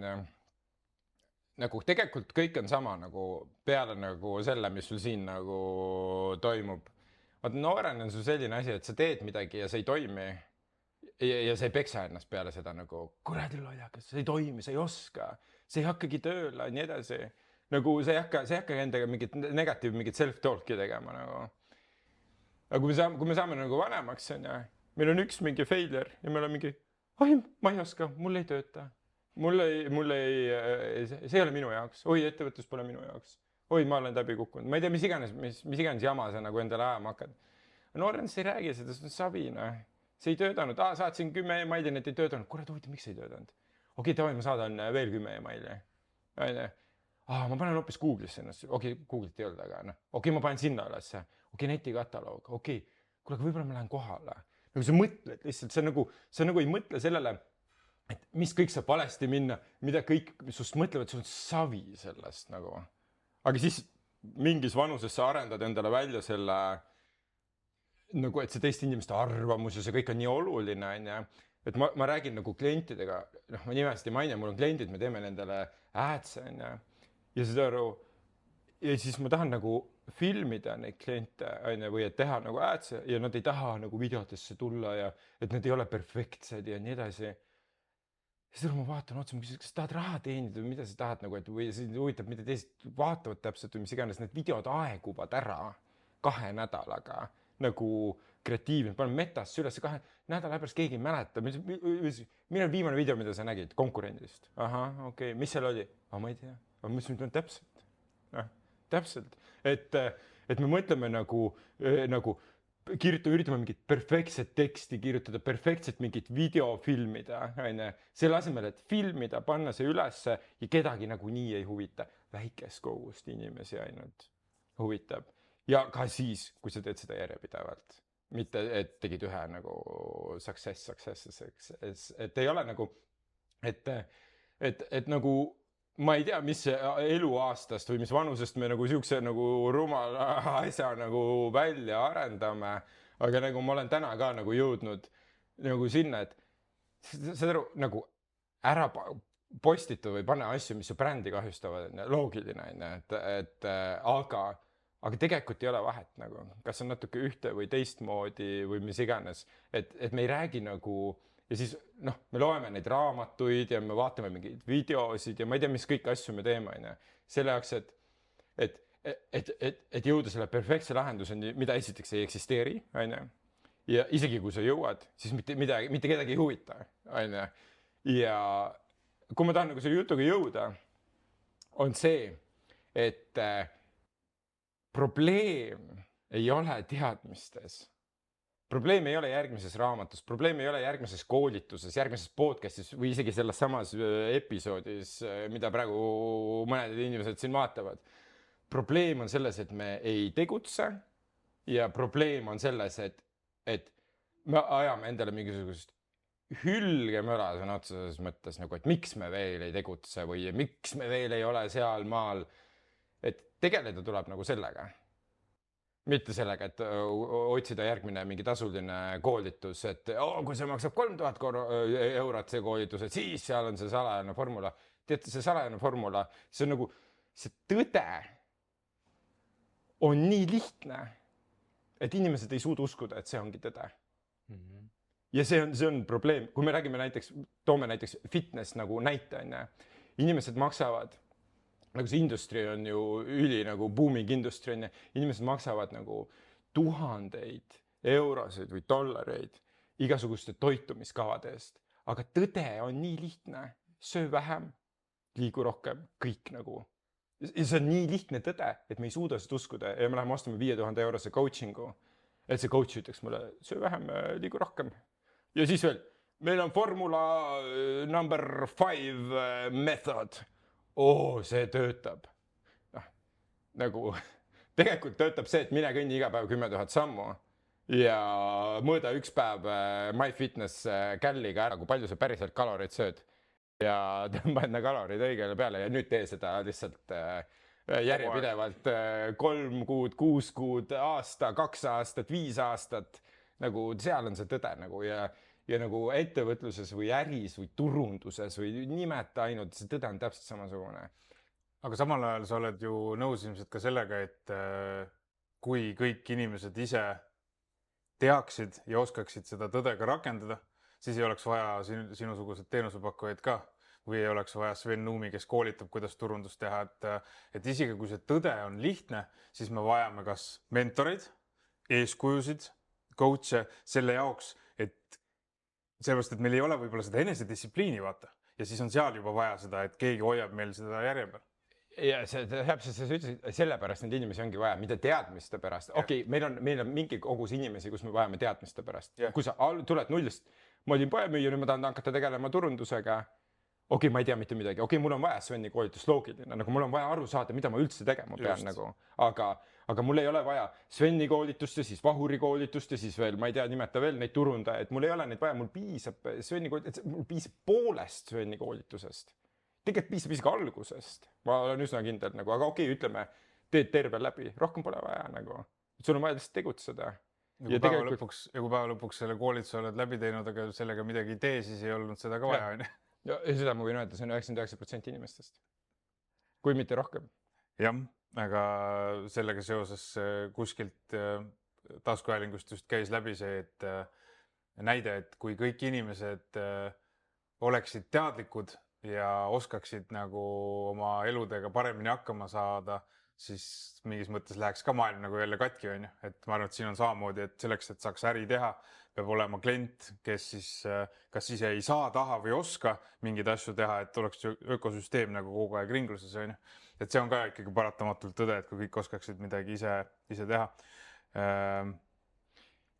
nagu tegelikult kõik on sama nagu peale nagu selle, mis sul siin nagu toimub. Vaata, noorena on sul selline asi, et sa teed midagi ja see ei toimi. Ja sa ei peksa ennast peale seda nagu, kuradi lollakas, see ei toimi, sa ei oska, see ei hakkagi tööle, nii edasi. Nagu see ei hakka endaga mingit mingit self-talk'i tegema nagu. Aga kui me saame nagu vanemaks, meil on üks mingi failure ja meil on mingi, ma ei oska, mul ei tööta. See ei ole minu jaoks. Oi, ettevõtlus pole minu jaoks. Oi, ma olen läbi kukkunud. Ma ei tea, mis iganes jama sa nagu endale ajama hakkad. Noorens ei räägi seda, see on savina. See ei töötanud. Saatsin 10 e-maili, need ei töötanud. Kurat, huvitav, miks ei töötanud? Okei, tavai, ma saadan veel 10 e-maili. Ma panen hoopis Google'isse ennast. Okei, Google'it ei olnud, aga okei, ma panen sinna ülesse. Okei, netikataloog. Okei, kuule, võib-olla ma lähen kohale. Nagu sa mõtled lihtsalt, sa nagu ei mõtle sellele, et mis kõik saab valesti minna, mida kõik sust mõtlevad, sul on savi sellest nagu. Aga siis mingis vanuses sa arendad endale välja selle, nagu, et see teiste inimeste arvamus ja see kõik on nii oluline, et ma räägin nagu klientidega, ma nimest ei maine, mul on kliendid, me teeme nendele ads, ja seda aru, ja siis ma tahan nagu filmida neid kliente, või et teha nagu ads ja nad ei taha nagu videotesse tulla ja et nad ei ole perfektsed ja nii edasi. Siis ma vaatan otsa, kas tahad raha teenida või mida sa tahad nagu, et või see huvitab, mida teised vaatavad täpselt või mis iganes, need videod aeguvad ära 2 nädalaga nagu kreatiivne, panen metasse üles 2 nädala pärast, keegi ei mäleta. Mille viimane video, mida sa nägid konkurendist? Ahah, okei, mis seal oli? Ma ei tea, mis nüüd on täpselt. Täpselt, et me mõtleme nagu üritame mingit perfektset teksti kirjutada, perfektset mingit video filmida, selle asemel, et filmida, panna see ülesse ja kedagi nagu nii ei huvita. Väikest kogust inimesi ainult huvitab. Ja ka siis, kui sa teed seda järjepidevalt. Mitte, et tegid ühe nagu success, et ei ole nagu, et nagu ma ei tea, mis eluaastast või mis vanusest me nagu siukse nagu rumala asja nagu välja arendame, aga nagu ma olen täna ka nagu jõudnud nagu sinna, et saad aru, nagu ära postita või panna asju, mis su brändi kahjustavad, loogiline, aga tegelikult ei ole vahet nagu, kas on natuke ühte või teistmoodi või mis iganes, et me ei räägi nagu. Ja siis me loeme neid raamatuid ja me vaatame mingeid videosid ja ma ei tea, mis kõik asju me teeme. Selle jaoks, et jõuda selle perfektse lahenduseni, mida esiteks ei eksisteeri. Ja isegi kui sa jõuad, siis mitte kedagi ei huvita. Ja kui ma tahan nagu selle jutuga jõuda, on see, et probleem ei ole teadmistes. Probleem ei ole järgmises raamatus, probleem ei ole järgmises koolituses, järgmises podcastis või isegi selles samas episoodis, mida praegu mõned inimesed siin vaatavad. Probleem on selles, et me ei tegutse ja probleem on selles, et me ajame endale mingisugust hülgemöra sõna otseses mõttes, nagu, et miks me veel ei tegutse või miks me veel ei ole seal maal. Et tegeleda tuleb nagu sellega. Mitte sellega, et otsida järgmine mingi tasuline koolitus, et kui see maksab 3000 eurot see koolitus, et siis seal on see salajane formula. Teate, see salajane formula, see on nagu, see tõde on nii lihtne, et inimesed ei suuda uskuda, et see ongi tõde. Ja see on probleem. Kui me räägime näiteks, toome näiteks fitness nagu näite, inimesed maksavad, nagu see industry on ju üli nagu booming industry, inimesed maksavad nagu tuhandeid eurosid või dollareid igasuguste toitumiskavade eest. Aga tõde on nii lihtne, söö vähem, liigu rohkem, kõik nagu. Ja see on nii lihtne tõde, et me ei suuda seda uskuda ja me läheme ostame 5000 eurose coachingu. Et see coach ütleks mulle, söö vähem, liigu rohkem. Ja siis veel, meil on formula number 5 method. See töötab. Nagu tegelikult töötab see, et mine kõnni iga päev 10 000 sammu ja mõõda üks päev MyFitness källiga ära, kui palju sa päriselt kaloreid sööd ja tõmba enda kalorid õigele peale ja nüüd tee seda lihtsalt järjepidevalt 3 kuud, 6 kuud, aasta, 2 aastat, 5 aastat. Nagu seal on see tõde nagu ja nagu ettevõtluses või äris või turunduses või nimeta ainult, see tõde on täpselt samasugune. Aga samal ajal sa oled ju nõus ilmselt ka sellega, et kui kõik inimesed ise teaksid ja oskaksid seda tõde ka rakendada, siis ei oleks vaja sinusugused teenusepakkujaid ka või ei oleks vaja Sven Nuumi, kes koolitab, kuidas turundust teha. Et isegi kui see tõde on lihtne, siis me vajame kas mentoreid, eeskujusid, coach'e selle jaoks, et sellepärast, et meil ei ole võib-olla seda enesedistsipliini vaata ja siis on seal juba vaja seda, et keegi hoiab meil seda järje peal. Ja see täpselt, sa ütlesid, sellepärast neid inimesi ongi vaja, mida teadmiste pärast. Okei, meil on mingi kogus inimesi, kus me vajame teadmiste pärast. Kui sa tuled nullist, ma olin poemüüja, nüüd ma tahan hakata tegelema turundusega. Okei, ma ei tea mitte midagi. Okei, mul on vaja Sveni koolitus loogiline. Nagu mul on vaja aru saada, mida ma üldse tegema pean. Nagu. Aga mul ei ole vaja Sveni koolitust ja siis Vahuri koolitust ja siis veel, ma ei tea, nimeta veel neid turundajaid. Mul ei ole neid vaja, mul piisab Sveni koolitust, mul piisab poolest Sveni koolitusest. Tegelikult piisab isegi algusest. Ma olen üsna kindel, nagu, aga okei, ütleme, teed terve läbi. Rohkem pole vaja, nagu. Sul on vaja lihtsalt tegutseda. Ja kui päeva lõpuks selle koolituse oled läbi teinud, aga sellega midagi ei tee, siis ei olnud seda ka vaja. Ja seda ma võin öelda, see on 99% inimestest. Kui mitte rohkem. Jah, aga sellega seoses kuskilt taskuhäälingust just käis läbi see, et näide, et kui kõik inimesed oleksid teadlikud ja oskaksid nagu oma eludega paremini hakkama saada, siis mingis mõttes läheks ka maailm nagu jälle katki, on ju. Et ma arvan, et siin on samamoodi, et selleks, et saaks äri teha, peab olema klient, kes siis kas ise ei saa, taha või oska mingeid asju teha, et oleks ökosüsteem nagu kogu aeg ringluses, on ju. Et see on ka ikkagi paratamatult tõde, et kui kõik oskaksid midagi ise teha.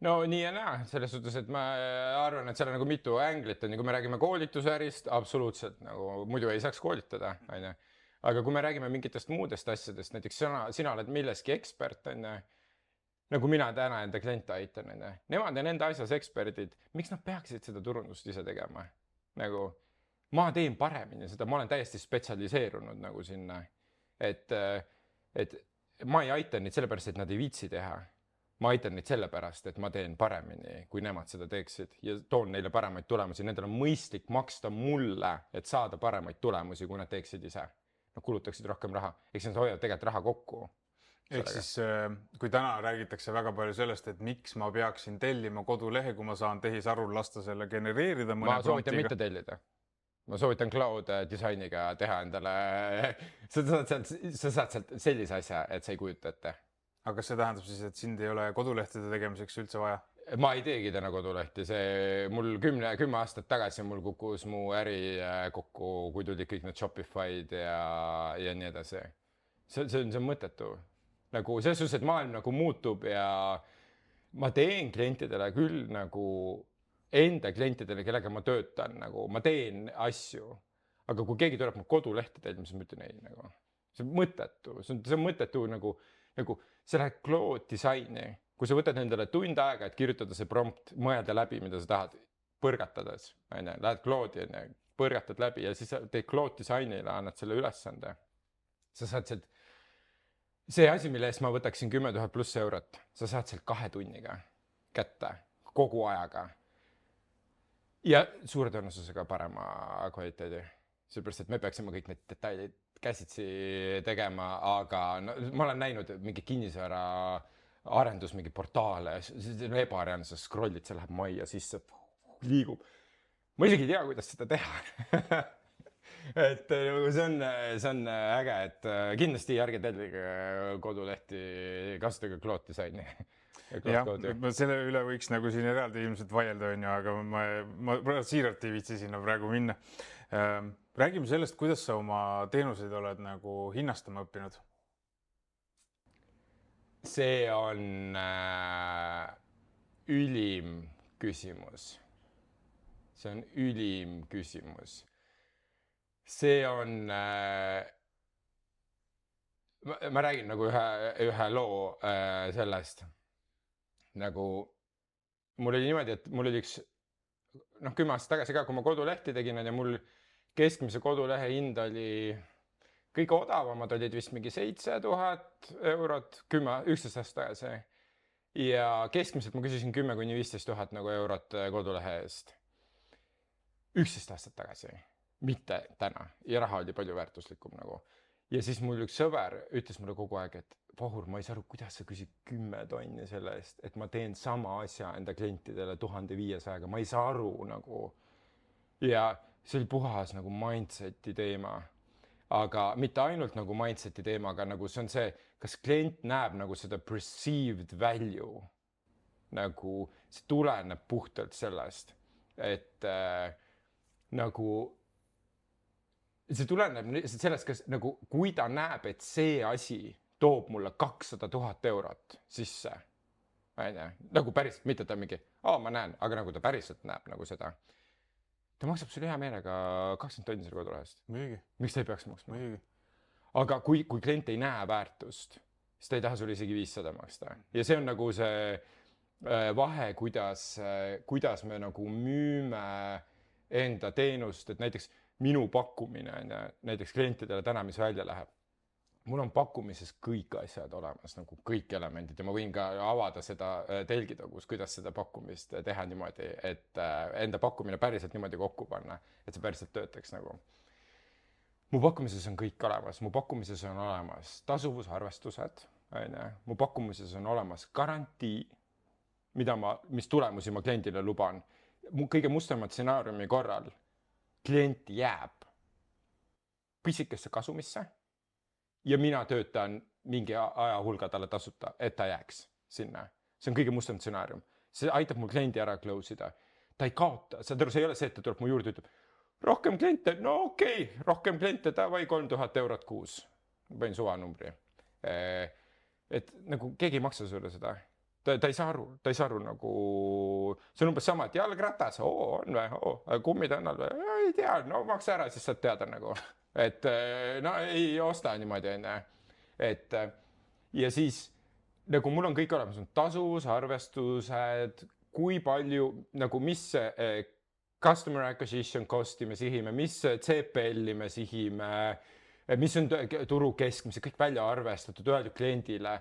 No nii ja näe, selles suhtes, et ma arvan, et seal on nagu mitu änglit, on, kui me räägime koolitusärist, absoluutselt nagu muidu ei saaks koolitada, on ju. Aga kui me räägime mingitest muudest asjadest, näiteks sina oled milleski ekspert, on ju, nagu mina täna enda kliente aitan, on ju. Nemad on enda asjas eksperdid, miks nad peaksid seda turundust ise tegema? Nagu ma teen paremini seda, ma olen täiesti spetsialiseerunud nagu sinna, et ma ei aita neid sellepärast, et nad ei viitsi teha. Ma aitan neid sellepärast, et ma teen paremini, kui nemad seda teeksid ja toon neile paremaid tulemusi. Nendel on mõistlik maksta mulle, et saada paremaid tulemusi, kui nad teeksid ise. Nad kulutaksid rohkem raha. Eks nad hoiavad tegelikult raha kokku. Ehk siis, kui täna räägitakse väga palju sellest, et miks ma peaksin tellima kodulehe, kui ma saan tehisarul lasta selle genereerida mõne promptiga. Ma soovitan mitte tellida. Ma soovitan cloud disainiga teha endale. Sa saad sealt sellise asja, et sa ei kujuta ette. Aga kas see tähendab siis, et sind ei ole kodulehtede tegemiseks üldse vaja? Ma ei teegi täna kodulehti. Mul 10 aastat tagasi mul kukkus mu äri kokku, kui tulid kõik need Shopify'd ja nii edasi. See on mõttetu. Nagu selles suhtes, et maailm nagu muutub ja ma teen klientidele küll nagu enda klientidele, kellega ma töötan, nagu ma teen asju. Aga kui keegi tuleb mu kodulehte tellima, siis ma ütlen ei. Nagu. See on mõttetu. See on mõttetu nagu sa lähed cloud disaini, kui sa võtad endale tund aega, et kirjutada see prompt, mõelda läbi, mida sa tahad põrgatades, lähed cloud'i, põrgatad läbi ja siis teed cloud disainile, annad selle ülesande. Sa saad sealt, see asi, mille eest ma võtaksin 10 000 pluss eurot, sa saad sealt 2 tunniga kätte, kogu ajaga. Ja suure tõenäosusega parema kvaliteedi. Sellepärast, et me peaksime kõik need detailid käsitsi tegema, aga ma olen näinud mingi kinnisvara arendus, mingi portaale, see on ebareaalne, sa scrollid, see läheb majja sisse, liigub. Ma isegi ei tea, kuidas seda teha. Et see on äge, et kindlasti ärge tellige kodulehti, kasutage cloud disaini. jah, selle üle võiks nagu siin eraldi ilmselt vaielda, on ju, aga ma siiralt ei viitsi sinna praegu minna. Räägime sellest, kuidas sa oma teenuseid oled nagu hinnastama õppinud. See on ülim küsimus. See on ülim küsimus. See on ma räägin nagu ühe loo sellest. Nagu mul oli niimoodi, et mul oli üks 10 aastat tagasi ka, kui ma kodulehti tegin ja mul keskmise kodulehe hind oli kõige odavamad olid vist mingi 7,000 eurot 11 aastat tagasi. Ja keskmiselt ma küsisin 10 kuni 15 000 nagu eurot kodulehe eest. 11 aastat tagasi, mitte täna. Ja raha oli palju väärtuslikum nagu. Ja siis mul üks sõber ütles mulle kogu aeg, et Vahur, ma ei saa aru, kuidas sa küsid 10 tonni selle eest, et ma teen sama asja enda klientidele 1500-ga. Ma ei saa aru nagu. Ja see oli puhas nagu mindseti teema. Aga mitte ainult nagu mindseti teema, aga nagu see on see, kas klient näeb nagu seda perceived value. Nagu see tuleneb puhtalt sellest, et nagu see tuleneb sellest, kas nagu kui ta näeb, et see asi toob mulle 200 000 eurot sisse. Nagu päriselt, mitte ta mingi, ma näen, aga nagu ta päriselt näeb nagu seda. Ta maksab sulle hea meelega 20 tonni selle kodulehest. Mõigi. Miks ta ei peaks maksma? Mõigi. Aga kui klient ei näe väärtust, siis ta ei taha sulle isegi 500 maksta. Ja see on nagu see vahe, kuidas me nagu müüme enda teenust, et näiteks minu pakkumine, näiteks klientidele täna, mis välja läheb. Mul on pakkumises kõik asjad olemas, nagu kõik elemendid ja ma võin ka avada seda telgida, kuidas seda pakkumist teha niimoodi, et enda pakkumine päriselt niimoodi kokku panna, et see päriselt töötaks nagu. Mu pakkumises on kõik olemas, mu pakkumises on olemas tasuvusarvestused, mu pakkumises on olemas garantii, mis tulemusi ma kliendile luban. Mu kõige mustemat stsenaariumi korral klient jääb pisikesse kasumisse ja mina töötan mingi aja hulga talle tasuta, et ta jääks sinna. See on kõige mustem stsenaarium. See aitab mul kliendi ära close ida. Ta ei kaota. See ei ole see, et ta tuleb mu juurde ja ütleb, rohkem kliente, no okei, rohkem kliente, davai 3000 eurot kuus. Panin suvanumbri. Et nagu keegi ei maksa sulle seda. Ta ei saa aru nagu, see on umbes sama, et jalgratas, on või, kummid annal või, ei tea, no maksa ära, siis saad teada nagu, et no ei osta niimoodi enne, et ja siis nagu mul on kõik olemas, on tasuvus, arvestused, kui palju, nagu mis customer acquisition costi me sihime, mis CPL-i me sihime, mis on turu keskmise, kõik välja arvestatud, öeldud kliendile,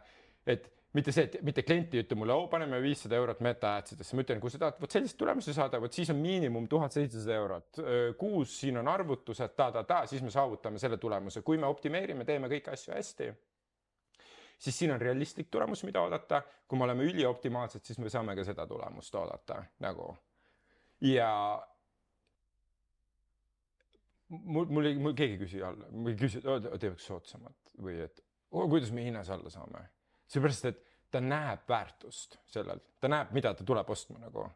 et mitte see, et mitte klienti ütle mulle, paneme 500 eurot meta-adsidesse. Ma ütlen, kui sa tahad võt sellist tulemusi saada, võt siis on miinimum 1700 eurot. Kuus, siin on arvutused, siis me saavutame selle tulemuse. Kui me optimeerime, teeme kõik asju hästi, siis siin on realistlik tulemus, mida oodata. Kui me oleme ülioptimaalsed, siis me saame ka seda tulemust oodata. Nagu. Ja mul keegi küsi alla, teeks sootsamalt või et kuidas me hinnas alla saame. Seepärast, et ta näeb väärtust sellel. Ta näeb, mida ta tuleb ostma nagu.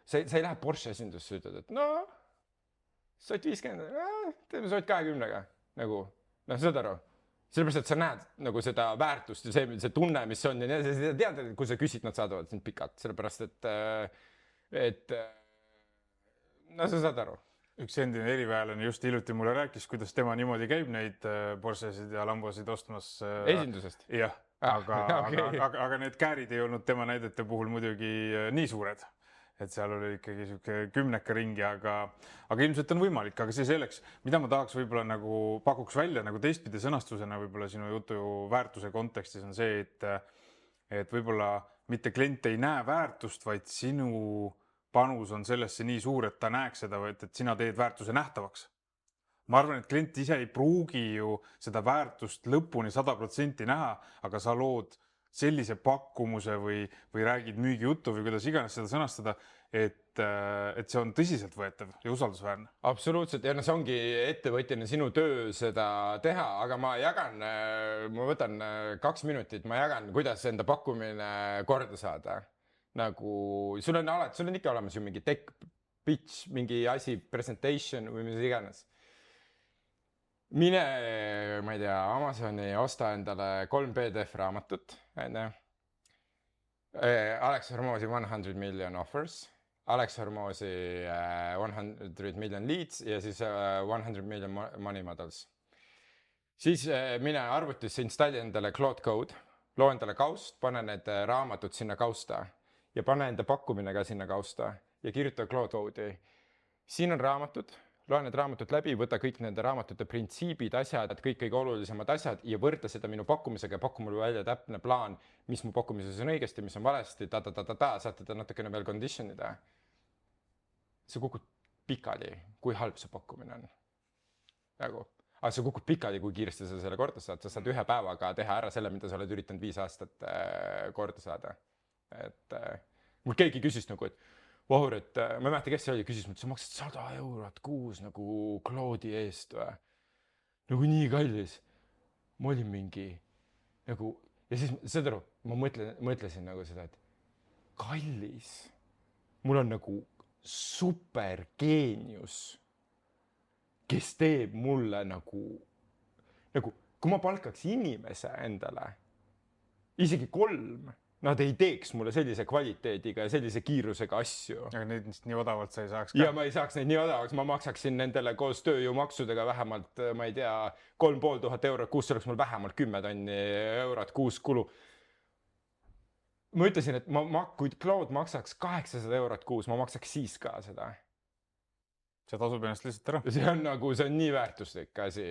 Sa ei lähe Porsche esindusse ja ütled, et no, soot 50, teeme soot 20-ga. Nagu, saad aru. Sellepärast, et sa näed nagu seda väärtust ja see tunne, mis on. Ja sa tead, et kui sa küsid, nad saadavad sind pikalt. Sellepärast, et sa saad aru. Üks endine eriväelane just hiljuti mulle rääkis, kuidas tema niimoodi käib neid Porschesid ja Lambosid ostmas. Esindusest? Jah. Aga need käärid ei olnud tema näidete puhul muidugi nii suured, et seal oli ikkagi siuke 10 ringi, aga ilmselt on võimalik, aga see selleks, mida ma tahaks võib-olla nagu pakuks välja nagu teistpidi sõnastusena võib-olla sinu jutu väärtuse kontekstis on see, et võib-olla mitte klient ei näe väärtust, vaid sinu panus on sellesse nii suur, et ta näeks seda, et sina teed väärtuse nähtavaks. Ma arvan, et klient ise ei pruugi ju seda väärtust lõpuni 100% näha, aga sa lood sellise pakkumuse või räägid müügijuttu või kuidas iganes seda sõnastada, et et see on tõsiseltvõetav ja usaldusväärne. Absoluutselt ja no see ongi ettevõtjana sinu töö seda teha, aga ma võtan 2 minutit, ma jagan, kuidas enda pakkumine korda saada. Nagu sul on ikka olemas ju mingi tech pitch, mingi asi, presentation või mis iganes. Mine, ma ei tea, Amazoni osta endale 3 PDF raamatut, enne. Alex Hormozi 100 million offers, Alex Hormozi 100 million leads ja siis 100 million money models. Siis mine arvutisse installi endale Claude Code, loo endale kaust, pane need raamatud sinna kausta ja pane enda pakkumine ka sinna kausta ja kirjuta Claude Code'i. Siin on raamatud, loe need raamatud läbi, võta kõik nende raamatute printsiibid, asjad, kõik kõige olulisemad asjad ja võrdle seda minu pakkumisega ja pakku mulle välja täpne plaan, mis mu pakkumises on õigesti, mis on valesti, saad teda natukene veel condition ida. Sa kukud pikali, kui halb see pakkumine on. Aga sa kukud pikali, kui kiiresti sa selle korda saad. Sa saad 1 päevaga teha ära selle, mida sa oled üritanud 5 aastat korda saada. Et mul keegi küsis nagu, et Vahur, et ma ei mäleta, kes see oli, küsis, et sa maksad 100 eurot kuus nagu Claude'i eest või? Nagu nii kallis. Ma olin mingi nagu, ja siis saad aru, ma mõtlesin nagu seda, et kallis. Mul on nagu supergeenius, kes teeb mulle nagu, kui ma palkaks inimese endale, isegi 3, nad ei teeks mulle sellise kvaliteediga ja sellise kiirusega asju. Aga neid nii odavalt sa ei saaks ka. Ja ma ei saaks neid nii odavaks, ma maksaksin nendele koos tööjõumaksudega vähemalt, ma ei tea, 3500 eurot kuus, see oleks mul vähemalt 10 tonni eurot kuus kulu. Ma ütlesin, et kui Claude maksaks 800 eurot kuus, ma maksaks siis ka seda. See tasub ennast lihtsalt ära. See on nii väärtuslik asi,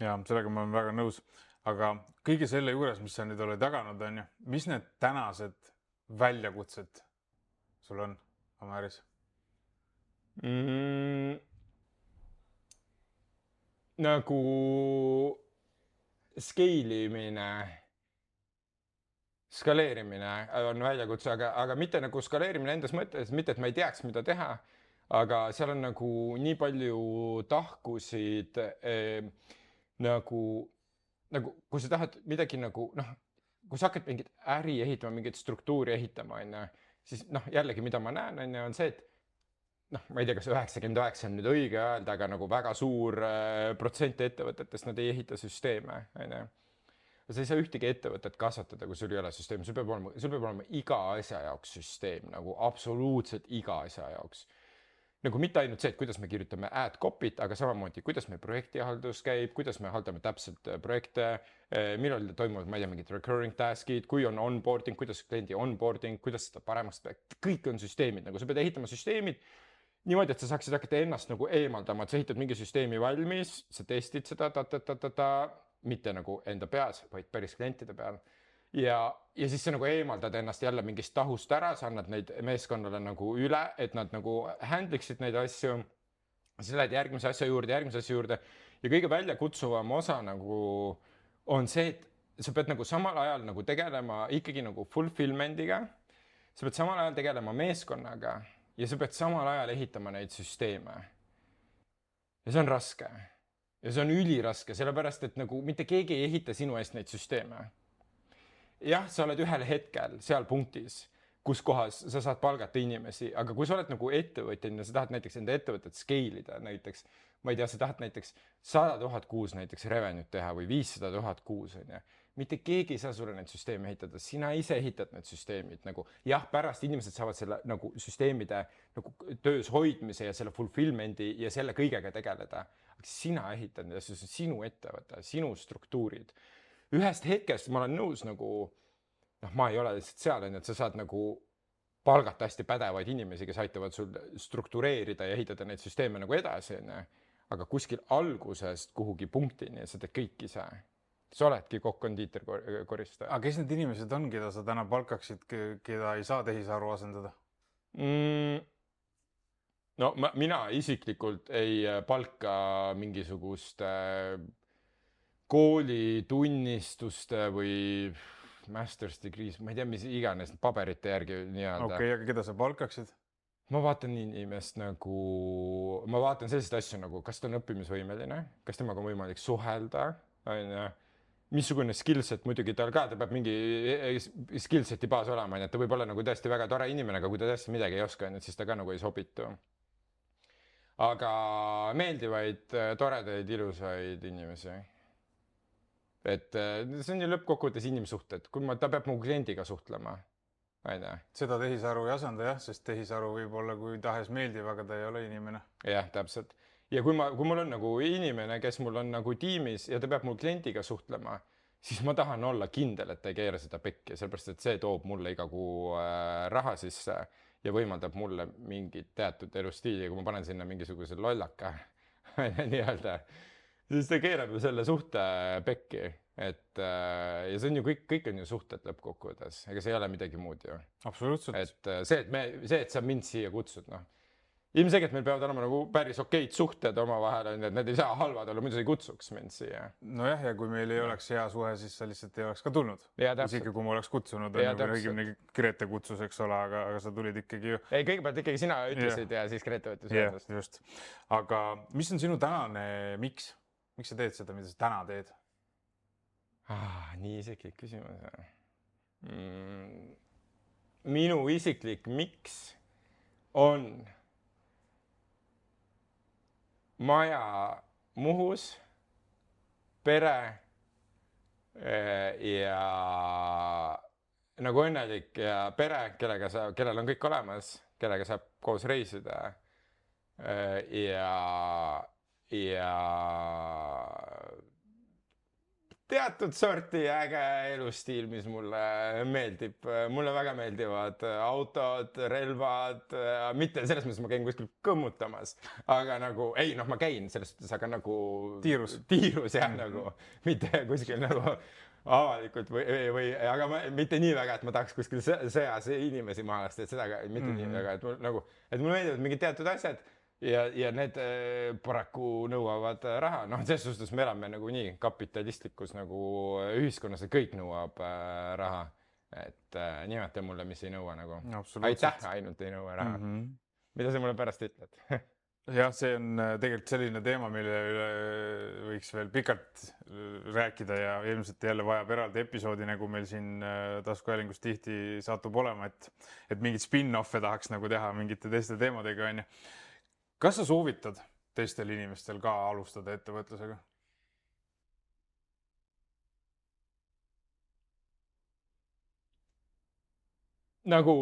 Ja sellega ma olen väga nõus. Aga kõige selle juures, mis sa nüüd oled jaganud, on ju, mis need tänased väljakutsed sul on oma äris? Nagu skaleerimine on väljakutse, aga mitte nagu skaleerimine endas mõttes, mitte et ma ei teaks, mida teha, aga seal on nagu nii palju tahkusid nagu kui sa tahad midagi nagu, kui sa hakkad mingit äri ehitama, mingit struktuuri ehitama, siis jällegi, mida ma näen, on see, et ma ei tea, kas 99 on nüüd õige öelda, aga nagu väga suur protsent ettevõtetest, nad ei ehita süsteeme. Sa ei saa ühtegi ettevõtet kasvatada, kui sul ei ole süsteem. Sul peab olema iga asja jaoks süsteem, nagu absoluutselt iga asja jaoks. Nagu mitte ainult see, et kuidas me kirjutame ad copy't, aga samamoodi, kuidas me projektihaldus käib, kuidas me haldame täpselt projekte, millal toimuvad, ma ei tea, mingid recurring task'id, kui on onboarding, kuidas kliendi onboarding, kuidas seda paremaks, kõik on süsteemid, nagu sa pead ehitama süsteemid niimoodi, et sa saaksid hakata ennast nagu eemaldama, et sa ehitad mingi süsteemi valmis, sa testid seda, mitte nagu enda peas, vaid päris klientide peal. Ja siis sa nagu eemaldad ennast jälle mingist tahust ära, sa annad neid meeskonnale nagu üle, et nad nagu handliksid neid asju. Siis lähed järgmise asja juurde ja kõige väljakutsuvam osa nagu on see, et sa pead nagu samal ajal nagu tegelema ikkagi nagu fulfillment'iga. Sa pead samal ajal tegelema meeskonnaga ja sa pead samal ajal ehitama neid süsteeme. Ja see on raske. Ja see on üliraske, sellepärast, et nagu mitte keegi ei ehita sinu eest neid süsteeme. Jah, sa oled ühel hetkel seal punktis, kus kohas sa saad palgata inimesi, aga kui sa oled nagu ettevõtjana, sa tahad näiteks enda ettevõtet scale'ida näiteks, ma ei tea, sa tahad näiteks 100 000 kuus näiteks revenue teha või 500 000 kuus, on ju. Mitte keegi ei saa sulle neid süsteeme ehitada, sina ise ehitad need süsteemid nagu, jah, pärast inimesed saavad selle nagu süsteemide nagu töös hoidmise ja selle fulfillment'i ja selle kõigega tegeleda, aga sina ehitad ja see on sinu ettevõte, sinu struktuurid. Ühest hetkest ma olen nõus nagu, ma ei ole lihtsalt seal, et sa saad nagu palgata hästi pädevaid inimesi, kes aitavad sul struktureerida ja ehitada neid süsteeme nagu edasi, aga kuskil algusest kuhugi punktini sa teed kõik ise. Sa oledki kokk-kondiiter koristaja. Aga kes need inimesed on, keda sa täna palkaksid, keda ei saa tehisaru asendada? No mina isiklikult ei palka mingisugust koolitunnistuste või master's degrees, ma ei tea, mis iganes paberite järgi nii-öelda. Okei, aga keda sa palkaksid? Ma vaatan inimest nagu, ma vaatan selliseid asju nagu, kas ta on õppimisvõimeline, kas temaga on võimalik suhelda, missugune skillset muidugi tal ka, ta peab mingi skillseti baas olema, et ta võib olla nagu tõesti väga tore inimene, aga kui ta tõesti midagi ei oska, siis ta ka nagu ei sobitu. Aga meeldivaid, toredaid, ilusaid inimesi. Et see on ju lõppkokkuvõttes inimsuhted, kui ta peab mu kliendiga suhtlema. Seda tehisaru ei asenda jah, sest tehisaru võib olla kui tahes meeldiv, aga ta ei ole inimene. Jah, täpselt. Ja kui mul on nagu inimene, kes mul on nagu tiimis ja ta peab mul kliendiga suhtlema, siis ma tahan olla kindel, et ta ei keera seda pekki, sellepärast et see toob mulle iga kuu raha sisse ja võimaldab mulle mingit teatud elustiili, kui ma panen sinna mingisuguse lollaka nii-öelda, siis ta keerab ju selle suhte pekki. Ja see on ju kõik on ju suhted lõppkokkuvõttes, ega see ei ole midagi muud ju. Absoluutselt. Et see, et sa mind siia kutsud, ilmselgelt meil peavad olema nagu päris okeid suhted omavahel, et need ei saa halvad olla, muidu sa ei kutsuks mind siia. Nojah, ja kui meil ei oleks hea suhe, siis sa lihtsalt ei oleks ka tulnud. Isegi kui ma oleks kutsunud, õigemini Grete kutsus, eks ole, aga sa tulid ikkagi ju. Ei, kõigepealt ikkagi sina ütlesid ja siis Grete võttis ühendust. Just. Aga mis on sinu tänane miks? Miks sa teed seda, mida sa täna teed? Nii isiklik küsimus. Minu isiklik miks on maja Muhus, pere ja nagu õnnelik ja pere, kellel on kõik olemas, kellega saab koos reisida ja teatud sorti äge elustiil, mis mulle meeldib. Mulle väga meeldivad autod, relvad, mitte selles mõttes ma käin kuskil kõmmutamas, aga nagu, ma käin selles mõttes, aga nagu tiirus jah, nagu mitte kuskil nagu avalikult aga mitte nii väga, et ma tahaks kuskil sõjas inimesi maha lasta, et seda mitte nii väga, et mulle meeldivad mingid teatud asjad ja need paraku nõuavad raha. Selles suhtes me elame nagu nii kapitalistlikus nagu ühiskonnas, et kõik nõuab raha. Et nimeta mulle, mis ei nõua nagu. Aitäh, ainult ei nõua raha. Mida sa mulle pärast ütled? Jah, see on tegelikult selline teema, mille üle võiks veel pikalt rääkida ja ilmselt jälle vajab eraldi episoodi, nagu meil siin taskuhäälingus tihti satub olema, et mingid spin-off'e tahaks nagu teha mingite teiste teemadega. Kas sa soovitad teistel inimestel ka alustada ettevõtlusega? Nagu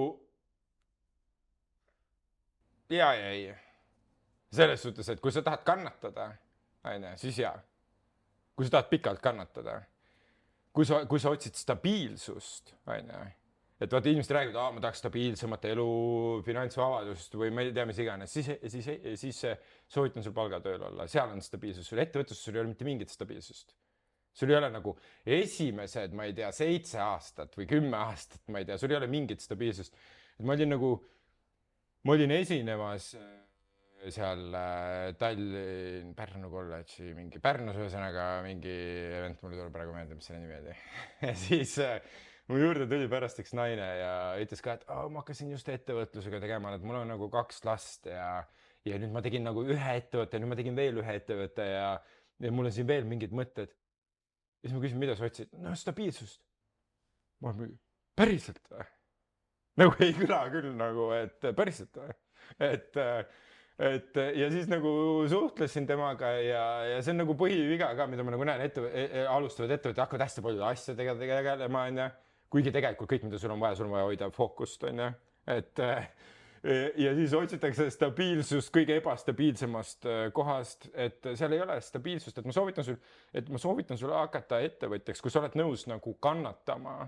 ja ei. Selles suhtes, et kui sa tahad kannatada, siis jaa. Kui sa tahad pikalt kannatada, kui sa otsid stabiilsust, et vaata inimesed räägivad, ma tahaks stabiilsemat elu, finantsvabadust või ma ei tea, mis iganes, siis soovitan sul palgatööl olla. Seal on stabiilsus. Sul ettevõtlus, sul ei ole mitte mingit stabiilsust. Sul ei ole nagu esimesed, ma ei tea, 7 aastat või 10 aastat, ma ei tea, sul ei ole mingit stabiilsust. Ma olin esinemas seal Pärnu kolledži, Pärnus ühesõnaga mingi event, mul ei tule praegu meelde, mis selle nimi oli. Ja siis mu juurde tuli pärast üks naine ja ütles ka, et ma hakkasin just ettevõtlusega tegema, et mul on nagu 2 last ja nüüd ma tegin nagu 1 ettevõtte, nüüd ma tegin veel 1 ettevõtte ja mul on siin veel mingid mõtted. Ja siis ma küsin, mida sa otsid? Stabiilsust. Ma olen päriselt või? Nagu ei kõla küll nagu, et päriselt või? Ja siis nagu suhtlesin temaga ja see on nagu põhiviga ka, mida ma nagu näen alustavad ettevõtte, hakkavad hästi palju asjadega tegelema, kuigi tegelikult kõik, mida sul on vaja hoida fookust, ja siis otsitakse stabiilsust kõige ebastabiilsemast kohast, et seal ei ole stabiilsust, et ma soovitan sul hakata ettevõtjaks, kui sa oled nõus nagu kannatama,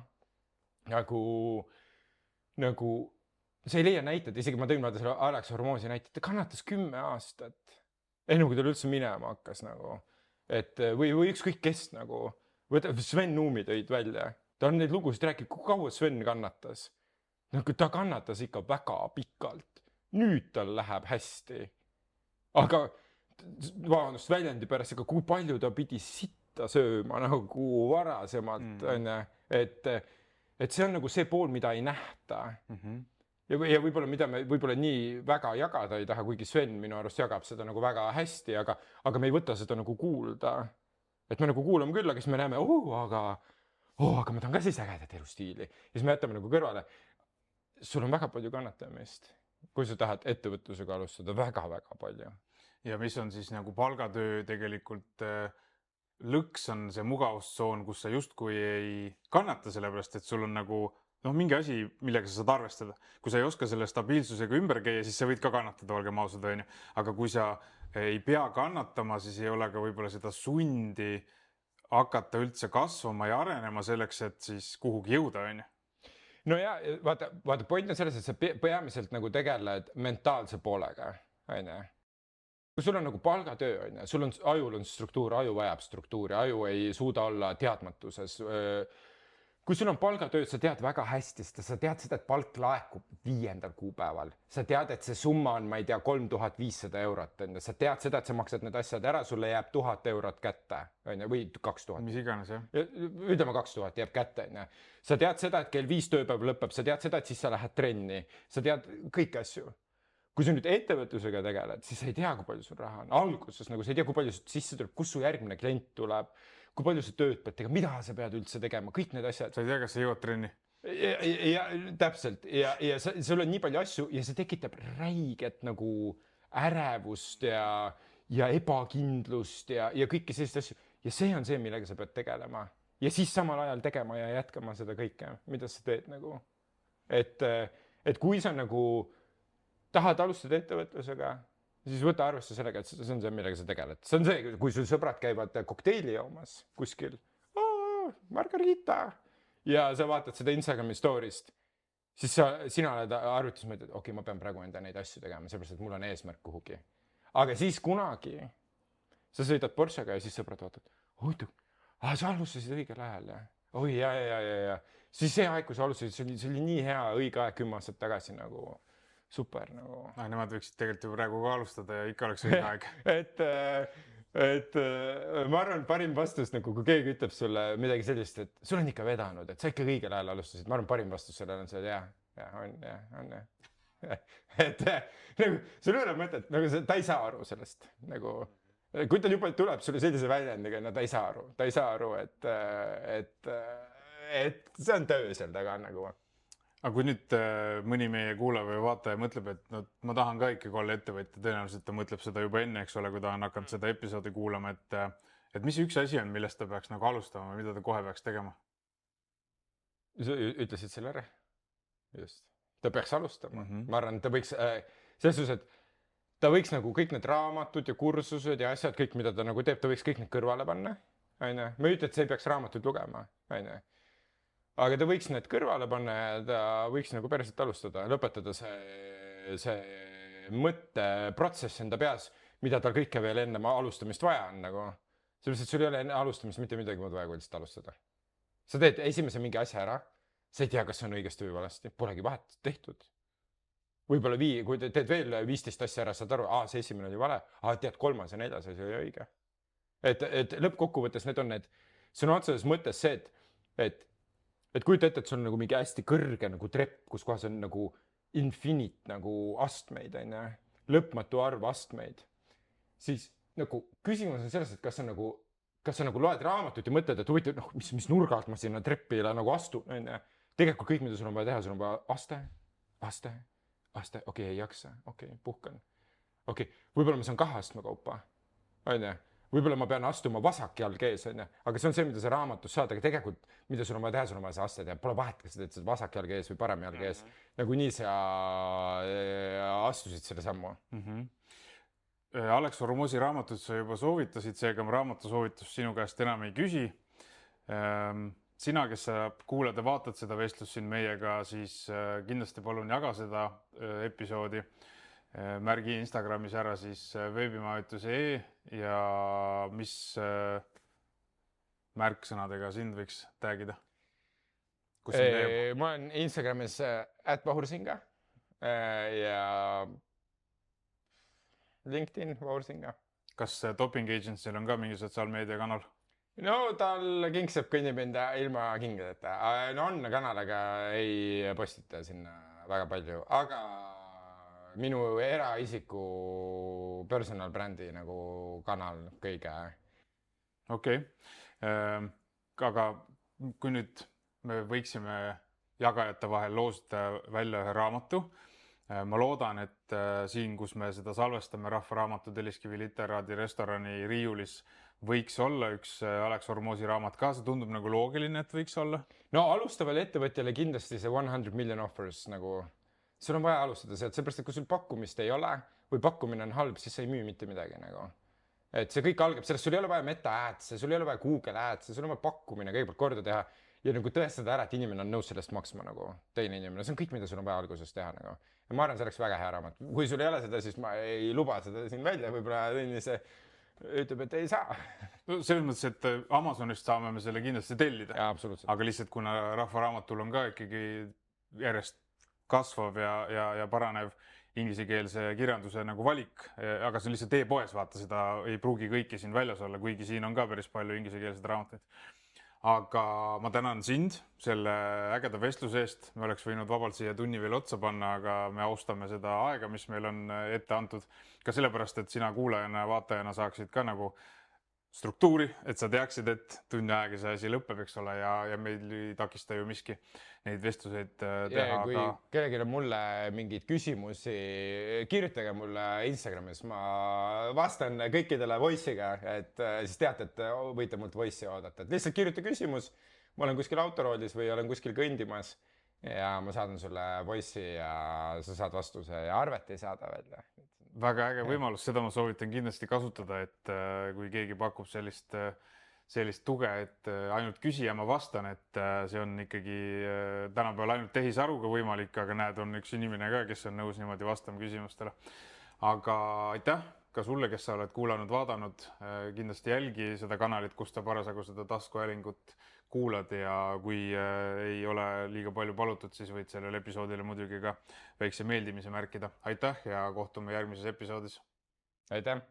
nagu sa ei leia näited, isegi ma tõin vaata selle Alex Hormoosi näited, ta kannatas 10 aastat, enne kui tal üldse minema hakkas nagu, või ükskõik kes nagu, Sven Nuumi tõid välja, ta on neid lugusid rääkinud, kui kaua Sven kannatas. Ta kannatas ikka väga pikalt. Nüüd tal läheb hästi. Aga vabandust väljendi pärast, kui palju ta pidi sitta sööma nagu varasemalt, et et see on nagu see pool, mida ei nähta. Ja võib-olla, mida me võib-olla nii väga jagada ei taha, kuigi Sven minu arust jagab seda nagu väga hästi, aga me ei võta seda nagu kuulda. Et me nagu kuulame küll, aga siis me näeme, aga ma tahan ka siis ägedat elustiili. Ja siis me jätame nagu kõrvale. Sul on väga palju kannatamist, kui sa tahad ettevõtlusega alustada, väga-väga palju. Ja mis on siis nagu palgatöö tegelikult lõks on see mugavustsoon, kus sa justkui ei kannata sellepärast, et sul on nagu mingi asi, millega sa saad arvestada. Kui sa ei oska selle stabiilsusega ümber käia, siis sa võid ka kannatada, olgem ausad, on ju. Aga kui sa ei pea kannatama, siis ei ole ka võib-olla seda sundi hakata üldse kasvama ja arenema selleks, et siis kuhugi jõuda, on ju. No ja vaata, point on selles, et sa peamiselt nagu tegeled mentaalse poolega, on ju. Kui sul on nagu palgatöö, on ju, sul on ajul on struktuur, aju vajab struktuuri, aju ei suuda olla teadmatuses. Kui sul on palgatööd, sa tead väga hästi, sa tead seda, et palk laekub 5. kuupäeval. Sa tead, et see summa on, ma ei tea, 3500 eurot. Sa tead seda, et sa maksad need asjad ära, sulle jääb 1000 eurot kätte või 2000. Mis iganes, jah. Ütleme 2000 jääb kätte. Sa tead seda, et kell 5 tööpäev lõpeb, sa tead seda, et siis sa lähed trenni. Sa tead kõiki asju. Kui sa nüüd ettevõtlusega tegeled, siis sa ei tea, kui palju sul raha on. Alguses nagu sa ei tea, kui palju sisse tuleb, kus su järgmine klient tuleb. Kui palju sa tööd pead tegema, mida sa pead üldse tegema, kõik need asjad. Sa ei tea, kas sa jõuad trenni. Ja täpselt. Ja sul on nii palju asju ja see tekitab räiget nagu ärevust ja ebakindlust ja kõiki sellist asju. Ja see on see, millega sa pead tegelema. Ja siis samal ajal tegema ja jätkama seda kõike, mida sa teed nagu. Et kui sa nagu tahad alustada ettevõtlusega, siis võta arvesse sellega, et see on see, millega sa tegeled. See on see, kui sul sõbrad käivad kokteili joomas kuskil, Margarita, ja sa vaatad seda Instagrami story'st, siis sina oled arvutis mõtled, et okei, ma pean praegu enda neid asju tegema, sellepärast, et mul on eesmärk kuhugi. Aga siis kunagi sa sõidad Porschega ja siis sõbrad vaatad, sa alustasid õigel ajal, ja? Oi, ja. Siis see aeg, kui sa alustasid, see oli nii hea õige aeg 10 aastat tagasi nagu super nagu. Nemad võiksid tegelikult ju praegu ka alustada ja ikka oleks õige aeg. et ma arvan, parim vastus, nagu kui keegi ütleb sulle midagi sellist, et sul on ikka vedanud, et sa ikka õigel ajal alustasid. Ma arvan, parim vastus sellele on see, on. Et nagu, sul ei ole mõtet, nagu ta ei saa aru sellest. Nagu, kui ta juba tuleb sulle sellise väljendiga, no ta ei saa aru, et see on töö seal taga nagu. Aga kui nüüd mõni meie kuulaja või vaataja mõtleb, et ma tahan ka ikkagi olla ettevõtja, tõenäoliselt ta mõtleb seda juba enne, eks ole, kui ta on hakanud seda episoodi kuulama, et mis üks asi on, millest ta peaks nagu alustama, mida ta kohe peaks tegema? Sa ütlesid selle ära? Just. Ta peaks alustama. Ma arvan, ta võiks, selles suhtes, et ta võiks nagu kõik need raamatud ja kursused ja asjad, kõik, mida ta nagu teeb, ta võiks kõik need kõrvale panna. Ma ei ütle, et see ei peaks raamatuid lugema. Aga ta võiks need kõrvale panna ja ta võiks nagu päriselt alustada, lõpetada see mõtteprotsess enda peas, mida tal kõike veel enne alustamist vaja on. Nagu. Sellepärast, et sul ei ole enne alustamist mitte midagi muud vaja, kui lihtsalt alustada. Sa teed esimese mingi asja ära, sa ei tea, kas see on õigesti või valesti, polegi vahet tehtud. Võib-olla kui teed veel 15 asja ära, saad aru, see esimene oli vale, tead 3. ja 4. asi oli õige. Et lõppkokkuvõttes need on need, see on otseses mõttes see, et kujuta ette, et sul on nagu mingi hästi kõrge nagu trepp, kus kohas on nagu infinite nagu astmeid, lõpmatu arv astmeid. Siis nagu küsimus on selles, et kas sa nagu loed raamatut ja mõtled, et huvitav, mis nurgalt ma sinna treppile nagu astun. Tegelikult kõik, mida sul on vaja teha, sul on vaja aste, okei, ei jaksa, okei, puhkan. Okei, võib-olla ma saan 2 astme kaupa, võib-olla ma pean astuma vasak jalg ees, aga see on see, mida sa raamatus saad, aga tegelikult, mida sul on vaja teha, sul on vaja see aste teha. Pole vahet, kas sa teed vasak jalg ees või parem jalg ees. Nagu nii sa astusid selle sammu. Alex Hormozi raamatut sa juba soovitasid, seega ma raamatu soovitust sinu käest enam ei küsi. Sina, kes sa kuulad ja vaatad seda vestlust siin meiega, siis kindlasti palun jaga seda episoodi. Märgi Instagramis ära siis veebimajutus.ee ja mis märksõnadega sind võiks tagida? Ma olen Instagramis @vahursinga ja LinkedIn Vahursinga. Kas Doping Agency'l on ka mingi sotsiaalmeedia kanal? no tal kingsab kõnnib enda ilma kingadeta. No on kanal, aga ei postita sinna väga palju, aga minu eraisiku personal brändi nagu kanal kõige. Okei. Aga kui nüüd me võiksime jagajate vahel loosida välja ühe raamatu, ma loodan, et siin, kus me seda salvestame Rahva Raamatu Telliskivi literaadi restorani riiulis, võiks olla üks Alex Hormozi raamat ka, see tundub nagu loogiline, et võiks olla. No alustavale ettevõtjale kindlasti see 100 million offers nagu, sul on vaja alustada sealt, seepärast, et kui sul pakkumist ei ole või pakkumine on halb, siis sa ei müü mitte midagi nagu. Et see kõik algab sellest, sul ei ole vaja meta ads'e, sul ei ole vaja Google ads'e, sul on vaja pakkumine kõigepealt korda teha ja nagu tõestada ära, et inimene on nõus sellest maksma nagu teine inimene. See on kõik, mida sul on vaja alguses teha nagu. Ja ma arvan, see oleks väga hea raamat. Kui sul ei ole seda, siis ma ei luba seda siin välja, võib-olla see ütleb, et ei saa. No, selles mõttes, et Amazonist saame me selle kindlasti tellida. Ja, absoluutselt. Aga lihtsalt kuna Rahva Raamatul on ka ikkagi järjest kasvav ja paranev inglisekeelse kirjanduse nagu valik, aga see on lihtsalt e-poes, vaata, seda ei pruugi kõiki siin väljas olla, kuigi siin on ka päris palju inglisekeelseid raamatuid. Aga ma tänan sind selle ägeda vestluse eest. Me oleks võinud vabalt siia tunni veel otsa panna, aga me austame seda aega, mis meil on ette antud. Ka sellepärast, et sina kuulajana ja vaatajana saaksid ka nagu struktuuri, et sa teaksid, et tunni aega see asi lõpeb, eks ole, ja meil ei takista ju miski neid vestluseid teha. Kui kellelgi on mulle mingeid küsimusi, kirjutage mulle Instagramis, ma vastan kõikidele voice'iga, et siis teate, et võite mult voice'i oodata. Et lihtsalt kirjuta küsimus, ma olen kuskil autoroolis või olen kuskil kõndimas ja ma saadan sulle voice'i ja sa saad vastuse ja arvet ei saada välja. Väga äge võimalus, seda ma soovitan kindlasti kasutada, et kui keegi pakub sellist tuge, et ainult küsija ma vastan, et see on ikkagi tänapäeval ainult tehisaruga võimalik, aga näed, on üks inimene ka, kes on nõus niimoodi vastama küsimustele. Aga aitäh ka sulle, kes sa oled kuulanud, vaadanud, kindlasti jälgi seda kanalit, kus ta parasjagu seda taskuhäälingut kuulad ja kui ei ole liiga palju palutud, siis võid sellele episoodile muidugi ka väikse meeldimise märkida. Aitäh ja kohtume järgmises episoodis. Aitäh!